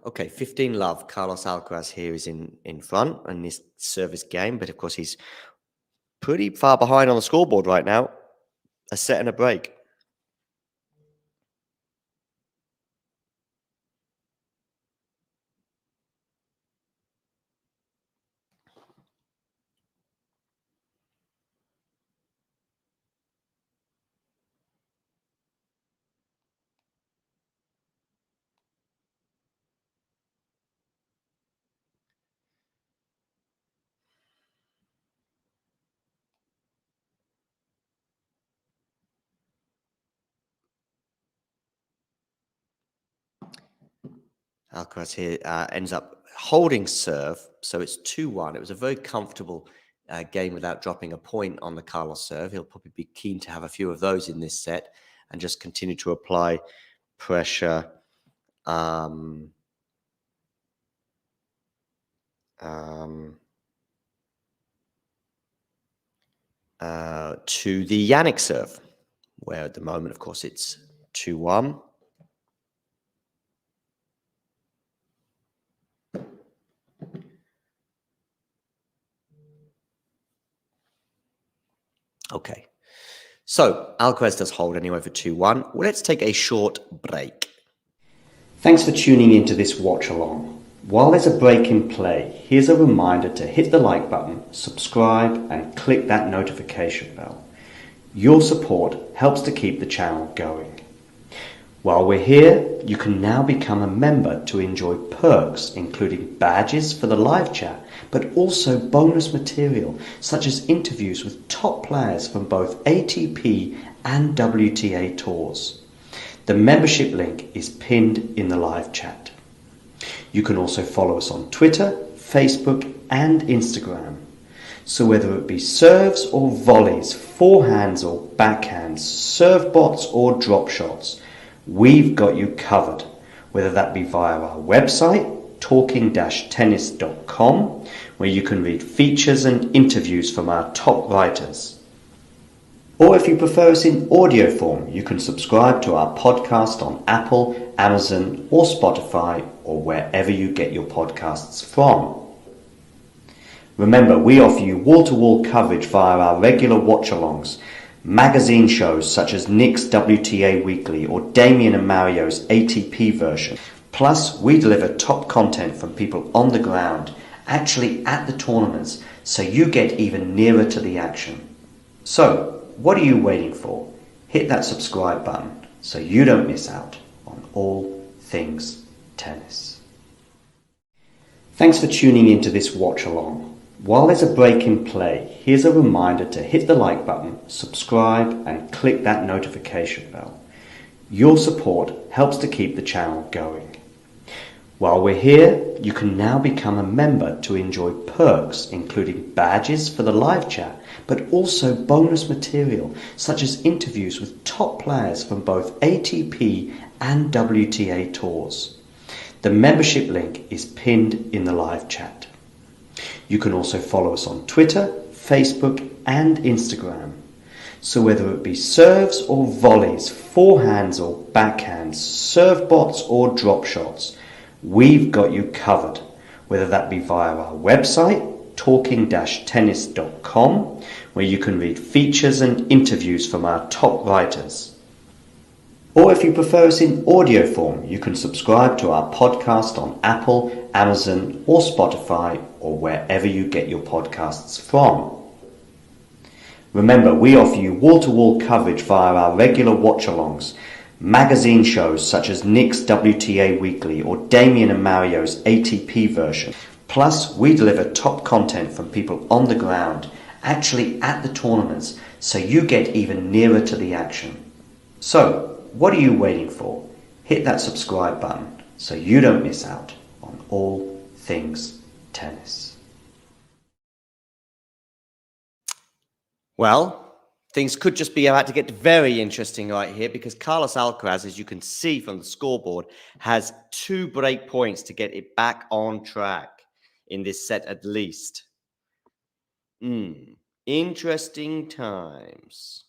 Okay, 15-love. Carlos Alcaraz here is in front in this service game, but of course he's pretty far behind on the scoreboard right now. A set and a break. Alcaraz here ends up holding serve, so it's 2-1. It was a very comfortable game without dropping a point on the Carlos serve. He'll probably be keen to have a few of those in this set and just continue to apply pressure to the Jannik serve, where at the moment, of course, it's 2-1. Okay, so Alcaraz does hold anyway for 2-1. Well, let's take a short break. Thanks for tuning into this watch along. While there's a break in play, here's a reminder to hit the like button, subscribe and click that notification bell. Your support helps to keep the channel going. While we're here, you can now become a member to enjoy perks including badges for the live chat, but also bonus material such as interviews with top players from both ATP and WTA tours. The membership link is pinned in the live chat. You can also follow us on Twitter, Facebook and Instagram. So whether it be serves or volleys, forehands or backhands, serve bots or drop shots, we've got you covered, whether that be via our website, talking-tennis.com, where you can read features and interviews from our top writers. Or if you prefer us in audio form, you can subscribe to our podcast on Apple, Amazon or Spotify or wherever you get your podcasts from. Remember, we offer you wall-to-wall coverage via our regular watch-alongs, magazine shows such as Nick's WTA Weekly or Damien and Mario's ATP version. Plus, we deliver top content from people on the ground, actually at the tournaments, so you get even nearer to the action. So, what are you waiting for? Hit that subscribe button so you don't miss out on all things tennis. Thanks for tuning into this watch along. While there's a break in play, here's a reminder to hit the like button, subscribe and click that notification bell. Your support helps to keep the channel going. While we're here, you can now become a member to enjoy perks including badges for the live chat, but also bonus material such as interviews with top players from both ATP and WTA tours. The membership link is pinned in the live chat. You can also follow us on Twitter, Facebook and Instagram. So whether it be serves or volleys, forehands or backhands, serve bots or drop shots, we've got you covered, whether that be via our website, talking-tennis.com, where you can read features and interviews from our top writers. Or if you prefer us in audio form, you can subscribe to our podcast on Apple, Amazon, or Spotify, or wherever you get your podcasts from. Remember, we offer you wall-to-wall coverage via our regular watch-alongs, magazine shows such as Nick's WTA Weekly or Damien and Mario's ATP version. Plus, we deliver top content from people on the ground, actually at the tournaments, so you get even nearer to the action. So, what are you waiting for? Hit that subscribe button so you don't miss out on all things tennis. Well, things could just be about to get very interesting right here because Carlos Alcaraz, as you can see from the scoreboard, has 2 break points to get it back on track in this set at least. Interesting times.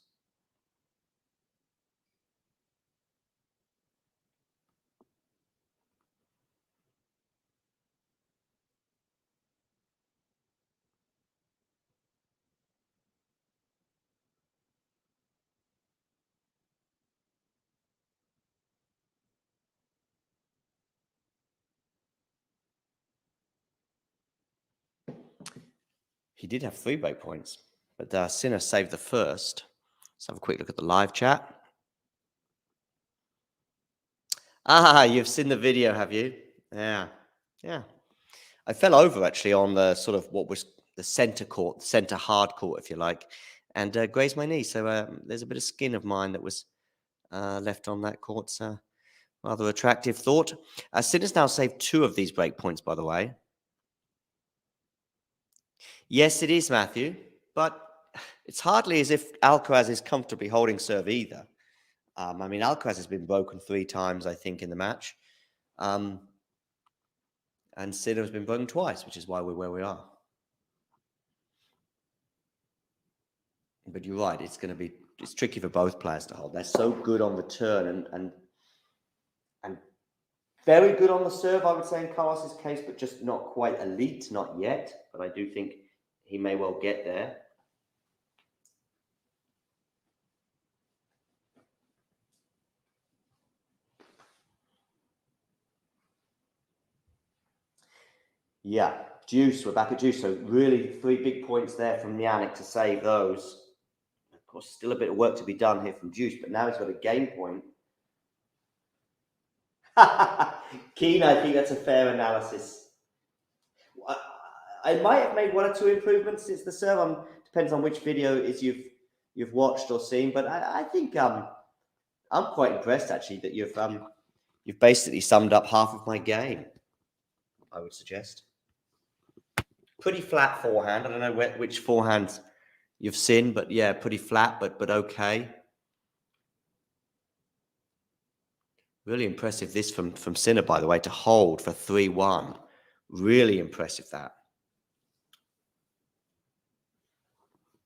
He did have 3 break points, but Sinner saved the first. Let's have a quick look at the live chat. You've seen the video, have you? Yeah. I fell over actually on the sort of what was the center court, center hard court, if you like, and grazed my knee. So there's a bit of skin of mine that was left on that court. So rather attractive thought. Sinner's now saved 2 of these break points, by the way. Yes, it is, Matthew, but it's hardly as if Alcaraz is comfortably holding serve either. I mean, Alcaraz has been broken 3 times, I think, in the match. And Sinner has been broken twice, which is why we're where we are. But you're right, it's tricky for both players to hold. They're so good on the turn and very good on the serve, I would say, in Carlos's case, but just not quite elite, not yet. But I do think he may well get there. Yeah, Juice, we're back at Juice. So really 3 big points there from Jannik to save those. Of course, still a bit of work to be done here from Juice, but now he's got a game point. Keen, I think that's a fair analysis. I might have made 1 or 2 improvements since the serve. Depends on which video it is you've watched or seen, but I think I'm quite impressed actually that you've basically summed up half of my game, I would suggest. Pretty flat forehand. I don't know which forehands you've seen, but yeah, pretty flat, but okay. Really impressive this from Sinner, by the way, to hold for 3-1. Really impressive that.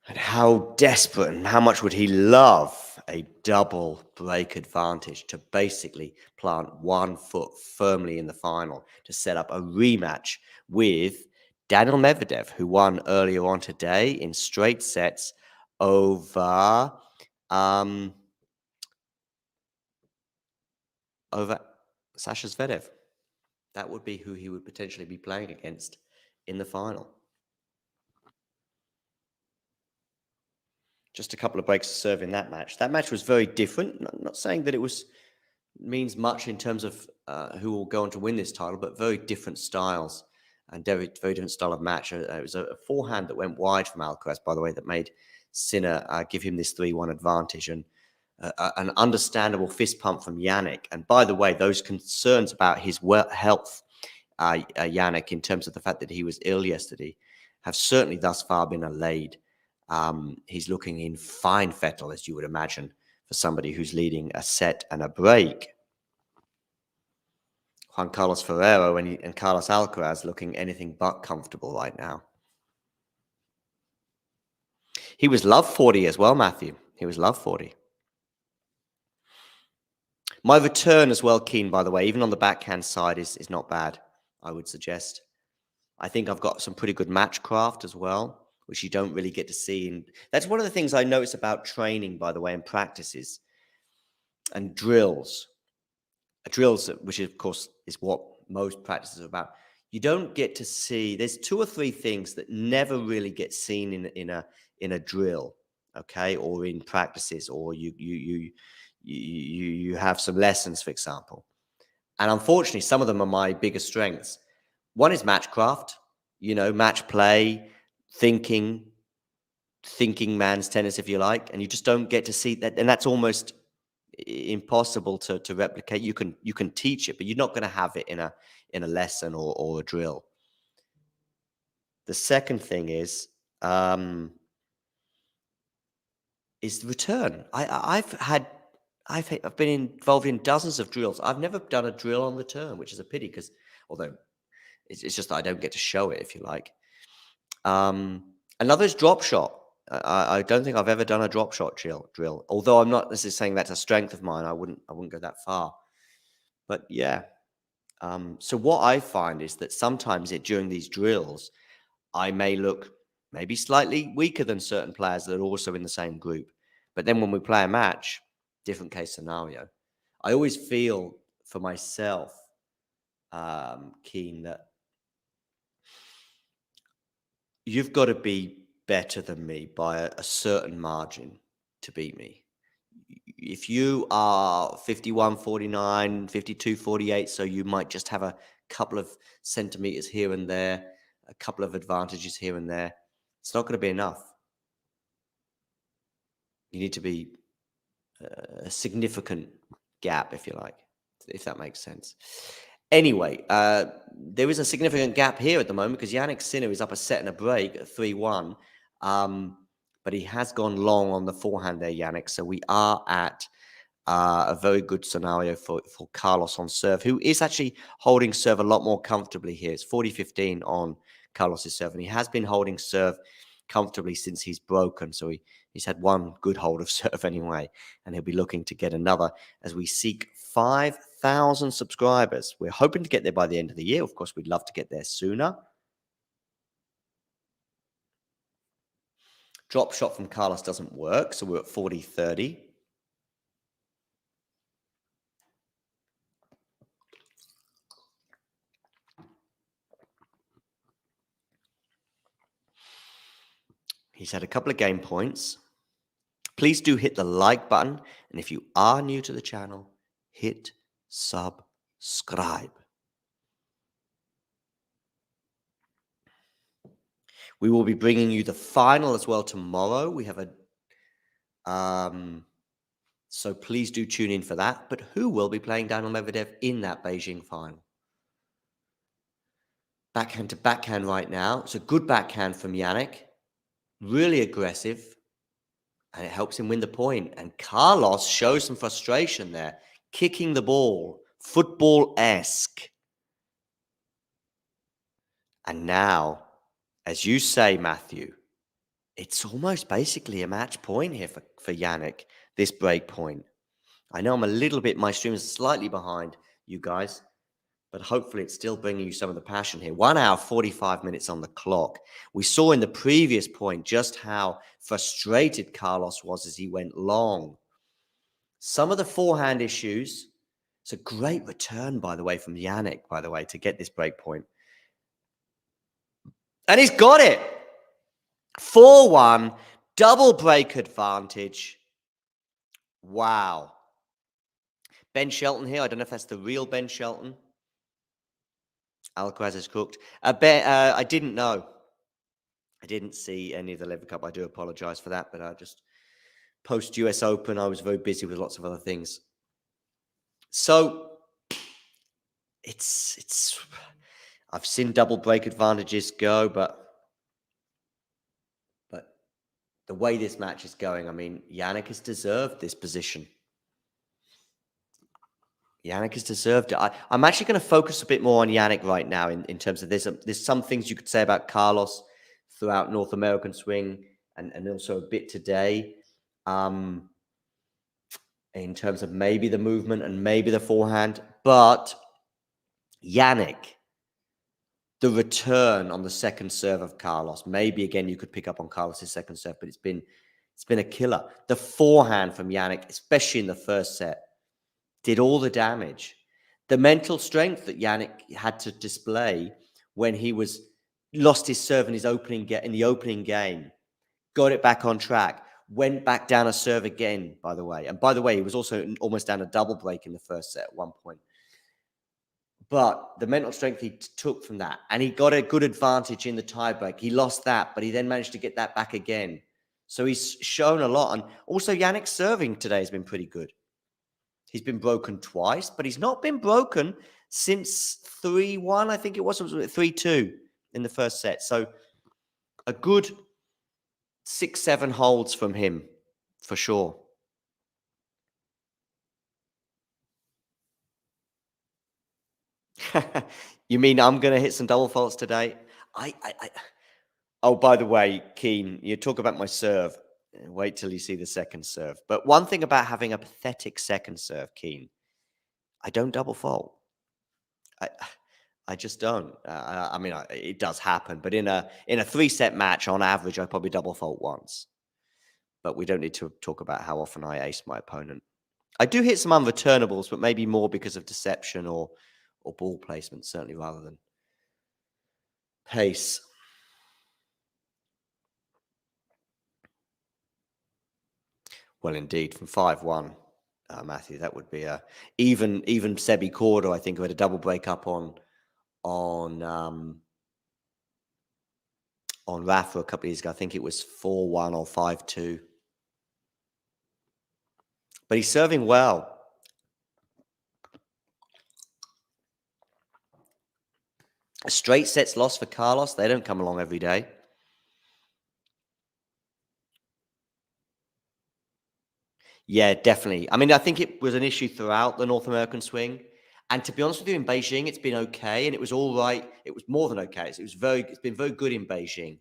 And how desperate and how much would he love a double break advantage to basically plant 1 foot firmly in the final to set up a rematch with Daniil Medvedev, who won earlier on today in straight sets over Sasha Zverev. That would be who he would potentially be playing against in the final. Just a couple of breaks to serve in that match. That match was very different. Not saying that it means much in terms of who will go on to win this title, but very different styles and very different style of match. It was a forehand that went wide from Alcaraz, by the way, that made Sinner give him this 3-1 advantage, and an understandable fist pump from Jannik. And by the way, those concerns about his health, Jannik, in terms of the fact that he was ill yesterday, have certainly thus far been allayed. He's looking in fine fettle, as you would imagine, for somebody who's leading a set and a break. Juan Carlos Ferrero and Carlos Alcaraz looking anything but comfortable right now. He was love 40 as well, Matthew. He was love 40. My return as well, Keen, by the way, even on the backhand side is not bad, I would suggest. I think I've got some pretty good matchcraft as well, which you don't really get to see. And that's one of the things I notice about training, by the way, and practices and drills. Drills, which of course is what most practices are about. You don't get to see. There's 2 or 3 things that never really get seen in a drill, okay, or in practices, or you have some lessons, for example. And unfortunately, some of them are my biggest strengths. One is matchcraft, match play, thinking man's tennis, if you like, and you just don't get to see that, and that's almost impossible to replicate. You can teach it, but you're not going to have it in a lesson or a drill. The second thing is the return. I've been involved in dozens of drills. I've never done a drill on return, which is a pity, because although it's just that I don't get to show it, if you like. Another is drop shot. I don't think I've ever done a drop shot drill. Although I'm not necessarily saying that's a strength of mine. I wouldn't go that far. But yeah. So what I find is that sometimes during these drills, I may look maybe slightly weaker than certain players that are also in the same group. But then when we play a match, different case scenario. I always feel for myself, Keen, that you've got to be better than me by a certain margin to beat me. If you are 51-49, 52-48, so you might just have a couple of centimeters here and there, a couple of advantages here and there, it's not going to be enough. You need to be a significant gap, if you like, if that makes sense. Anyway, there is a significant gap here at the moment because Jannik Sinner is up a set and a break at 3-1. But he has gone long on the forehand there, Jannik. So we are at a very good scenario for Carlos on serve, who is actually holding serve a lot more comfortably here. It's 40-15 on Carlos's serve, and he has been holding serve comfortably since he's broken. So he's had one good hold of serve anyway, and he'll be looking to get another as we seek 5,000 subscribers. We're hoping to get there by the end of the year. Of course, we'd love to get there sooner. Drop shot from Carlos doesn't work, so we're at 40-30. He's had a couple of game points. Please do hit the like button. And if you are new to the channel, hit subscribe. We will be bringing you the final as well tomorrow. We have so please do tune in for that. But who will be playing Daniil Medvedev in that Beijing final? Backhand to backhand right now. It's a good backhand from Jannik. Really aggressive. And it helps him win the point. And Carlos shows some frustration there. Kicking the ball. Football-esque. And now, as you say, Matthew, it's almost basically a match point here for Jannik, this break point. I know I'm a little bit, my stream is slightly behind you guys, but hopefully it's still bringing you some of the passion here. 1 hour, 45 minutes on the clock. We saw in the previous point just how frustrated Carlos was as he went long. Some of the forehand issues. It's a great return, by the way, from Jannik, by the way, to get this break point. And he's got it. 4-1, double break advantage. Wow. Ben Shelton here. I don't know if that's the real Ben Shelton. Alcaraz is cooked. I didn't know. I didn't see any of the Lever Cup. I do apologize for that, but I just post US Open, I was very busy with lots of other things. So it's I've seen double break advantages go, but the way this match is going, I mean, Jannik has deserved this position. Jannik has deserved it. I'm actually going to focus a bit more on Jannik right now in terms of there's some things you could say about Carlos throughout North American swing and also a bit today in terms of maybe the movement and maybe the forehand. But Jannik, the return on the second serve of Carlos. Maybe again you could pick up on Carlos's second serve, but it's been a killer. The forehand from Jannik, especially in the first set, did all the damage. The mental strength that Jannik had to display when he lost his serve in the opening game, got it back on track, went back down a serve again, by the way. And by the way, he was also almost down a double break in the first set at one point. But the mental strength he took from that, and he got a good advantage in the tiebreak. He lost that, but he then managed to get that back again. So he's shown a lot. And also Jannik's serving today has been pretty good. He's been broken twice, but he's not been broken since 3-1, I think it was 3-2 in the first set. So a good 6-7 holds from him, for sure. You mean I'm going to hit some double faults today? Oh, by the way, Keen, you talk about my serve. Wait till you see the second serve. But one thing about having a pathetic second serve, Keen, I don't double fault. I just don't. I mean, it does happen, but in a 3-set match, on average, I probably double fault once. But we don't need to talk about how often I ace my opponent. I do hit some unreturnables, but maybe more because of deception or ball placement, certainly, rather than pace. Well, indeed, from 5-1, Matthew, that would be even Sebi Cordo, I think, who had a double break up on Rafa a couple of years ago. I think it was 4-1 or 5-2. But he's serving well. Straight sets lost for Carlos. They don't come along every day. Yeah, definitely. I mean, I think it was an issue throughout the North American swing. And to be honest with you, in Beijing, it's been okay. And it was all right. It was more than okay. It's been very good in Beijing.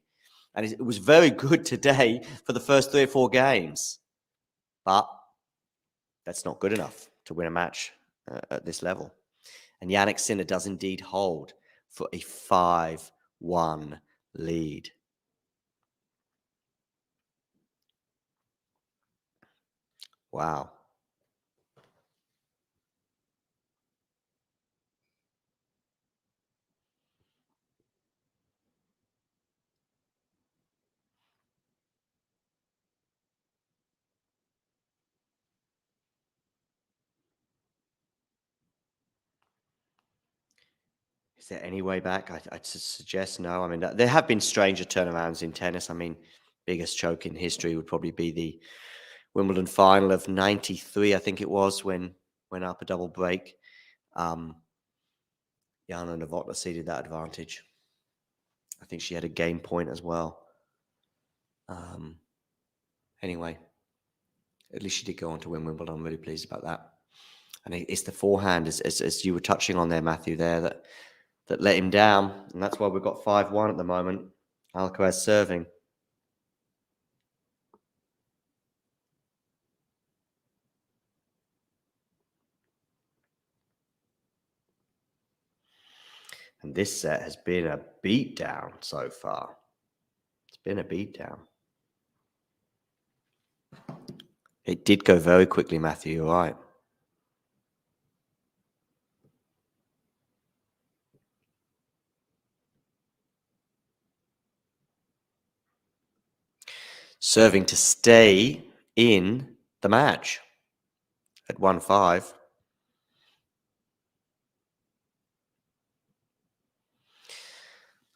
And it was very good today for the first 3 or 4 games. But that's not good enough to win a match at this level. And Jannik Sinner does indeed hold for a 5-1 lead. Wow. Is there any way back? I'd suggest no. I mean, there have been stranger turnarounds in tennis. I mean, biggest choke in history would probably be the Wimbledon final of 93, I think it was, when up a double break. Jana Novotná ceded that advantage. I think she had a game point as well. Anyway, at least she did go on to win Wimbledon. I'm really pleased about that. And it's the forehand, as you were touching on there, Matthew, there, that let him down. And that's why we've got 5-1 at the moment. Alcaraz serving. And this set has been a beatdown so far. It's been a beatdown. It did go very quickly, Matthew. You're right. Serving to stay in the match at 1-5.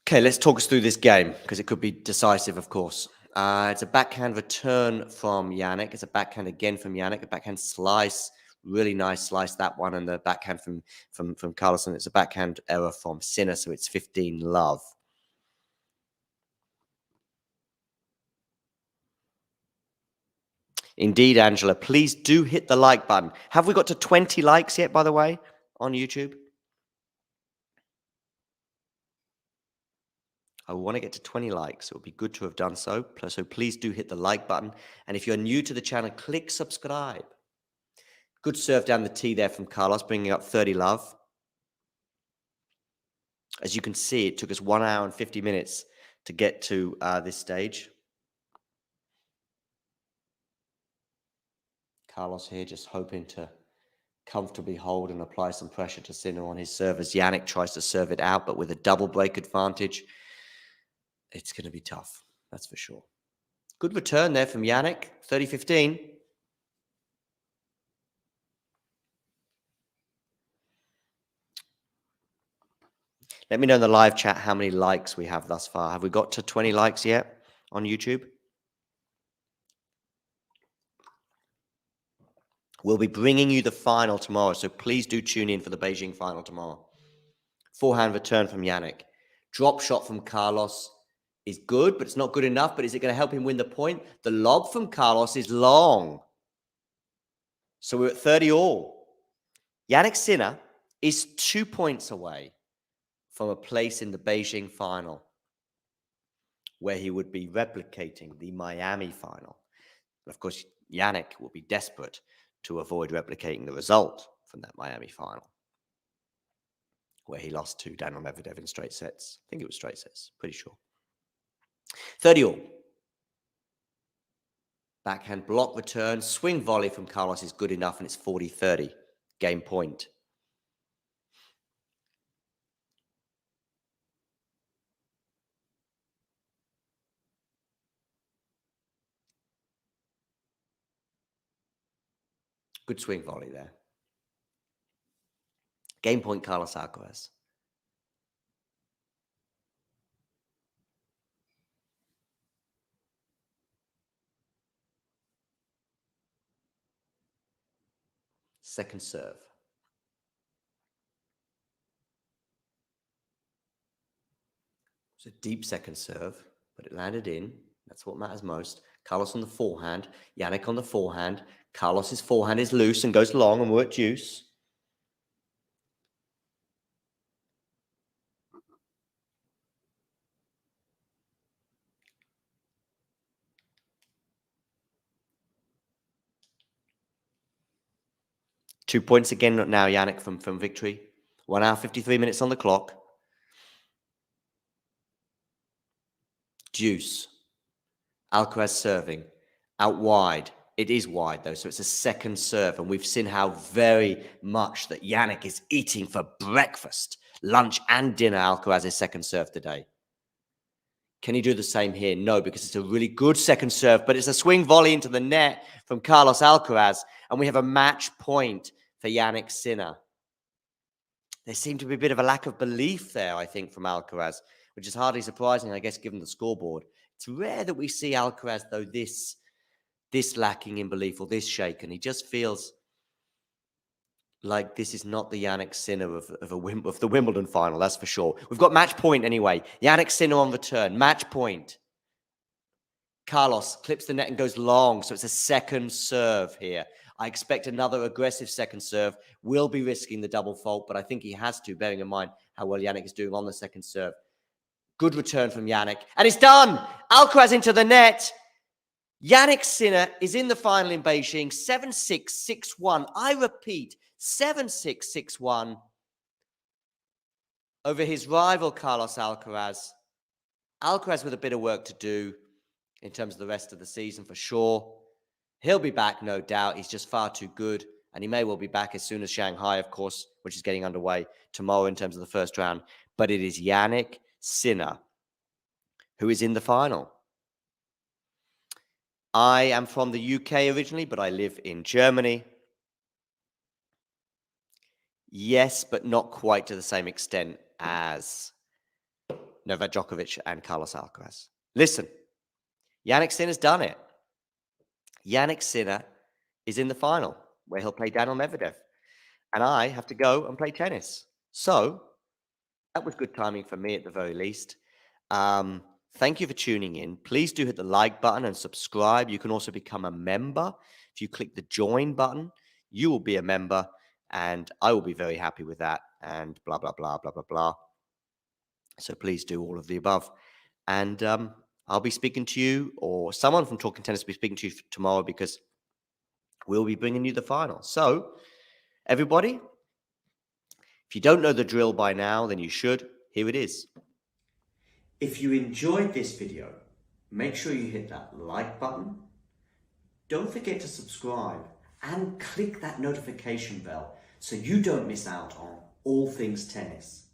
Okay, let's talk us through this game because it could be decisive, of course. It's a backhand return from Jannik. It's a backhand again from Jannik. A backhand slice, really nice slice, that one, and the backhand from Carlson. It's a backhand error from Sinner, so it's 15-love. Indeed, Angela. Please do hit the like button. Have we got to 20 likes yet, by the way, on YouTube? I want to get to 20 likes. It would be good to have done so. So please do hit the like button. And if you're new to the channel, click subscribe. Good serve down the tee there from Carlos, bringing up 30-love. As you can see, it took us 1 hour and 50 minutes to get to this stage. Carlos here just hoping to comfortably hold and apply some pressure to Sinner on his serve as Jannik tries to serve it out, but with a double break advantage, it's going to be tough, that's for sure. Good return there from Jannik, 30-15. Let me know in the live chat how many likes we have thus far. Have we got to 20 likes yet on YouTube? We'll be bringing you the final tomorrow, so please do tune in for the Beijing final tomorrow. Forehand return from Jannik. Drop shot from Carlos is good, but it's not good enough. But is it going to help him win the point? The lob from Carlos is long. So we're at 30 all. Jannik Sinner is 2 points away from a place in the Beijing final, where he would be replicating the Miami final. And of course, Jannik will be desperate to avoid replicating the result from that Miami final, where he lost to Daniil Medvedev in straight sets. I think it was straight sets, pretty sure. 30 all. Backhand block return, swing volley from Carlos is good enough, and it's 40-30. Game point. Good swing volley there. Game point, Carlos Alcaraz. Second serve. It's a deep second serve, but it landed in. That's what matters most. Carlos on the forehand. Jannik on the forehand. Carlos's forehand is loose and goes long, and we're at deuce. Two points again now, Jannik, from victory. 1 hour, 53 minutes on the clock. Deuce. Alcaraz serving. Out wide. It is wide, though, so it's a second serve. And we've seen how very much that Jannik is eating for breakfast, lunch, and dinner Alcaraz's second serve today. Can he do the same here? No, because it's a really good second serve, but it's a swing volley into the net from Carlos Alcaraz, and we have a match point for Jannik Sinner. There seemed to be a bit of a lack of belief there, I think, from Alcaraz, which is hardly surprising, I guess, given the scoreboard. It's rare that we see Alcaraz, though, this lacking in belief or this shaken. He just feels like this is not the Jannik Sinner of the Wimbledon final, that's for sure. We've got match point anyway. Jannik Sinner on return, match point. Carlos clips the net and goes long, so it's a second serve here. I expect another aggressive second serve. Will be risking the double fault, but I think he has to, bearing in mind how well Jannik is doing on the second serve. Good return from Jannik, and it's done! Alcaraz into the net. Jannik Sinner is in the final in Beijing, 7-6, 6-1. I repeat, 7-6, 6-1 over his rival Carlos Alcaraz. Alcaraz with a bit of work to do in terms of the rest of the season for sure. He'll be back, no doubt. He's just far too good, and he may well be back as soon as Shanghai, of course, which is getting underway tomorrow in terms of the first round. But it is Jannik Sinner who is in the final. I am from the UK originally, but I live in Germany. Yes, but not quite to the same extent as Novak Djokovic and Carlos Alcaraz. Listen, Jannik Sinner's done it. Jannik Sinner is in the final, where he'll play Daniil Medvedev. And I have to go and play tennis. So that was good timing for me at the very least. Thank you for tuning in. Please do hit the like button and subscribe. You can also become a member. If you click the join button, you will be a member, and I will be very happy with that, and blah, blah, blah, blah, blah, blah. So please do all of the above. And I'll be speaking to you, or someone from Talking Tennis will be speaking to you tomorrow, because we'll be bringing you the final. So, everybody, if you don't know the drill by now, then you should. here it is. If you enjoyed this video, make sure you hit that like button. Don't forget to subscribe and click that notification bell so you don't miss out on all things tennis.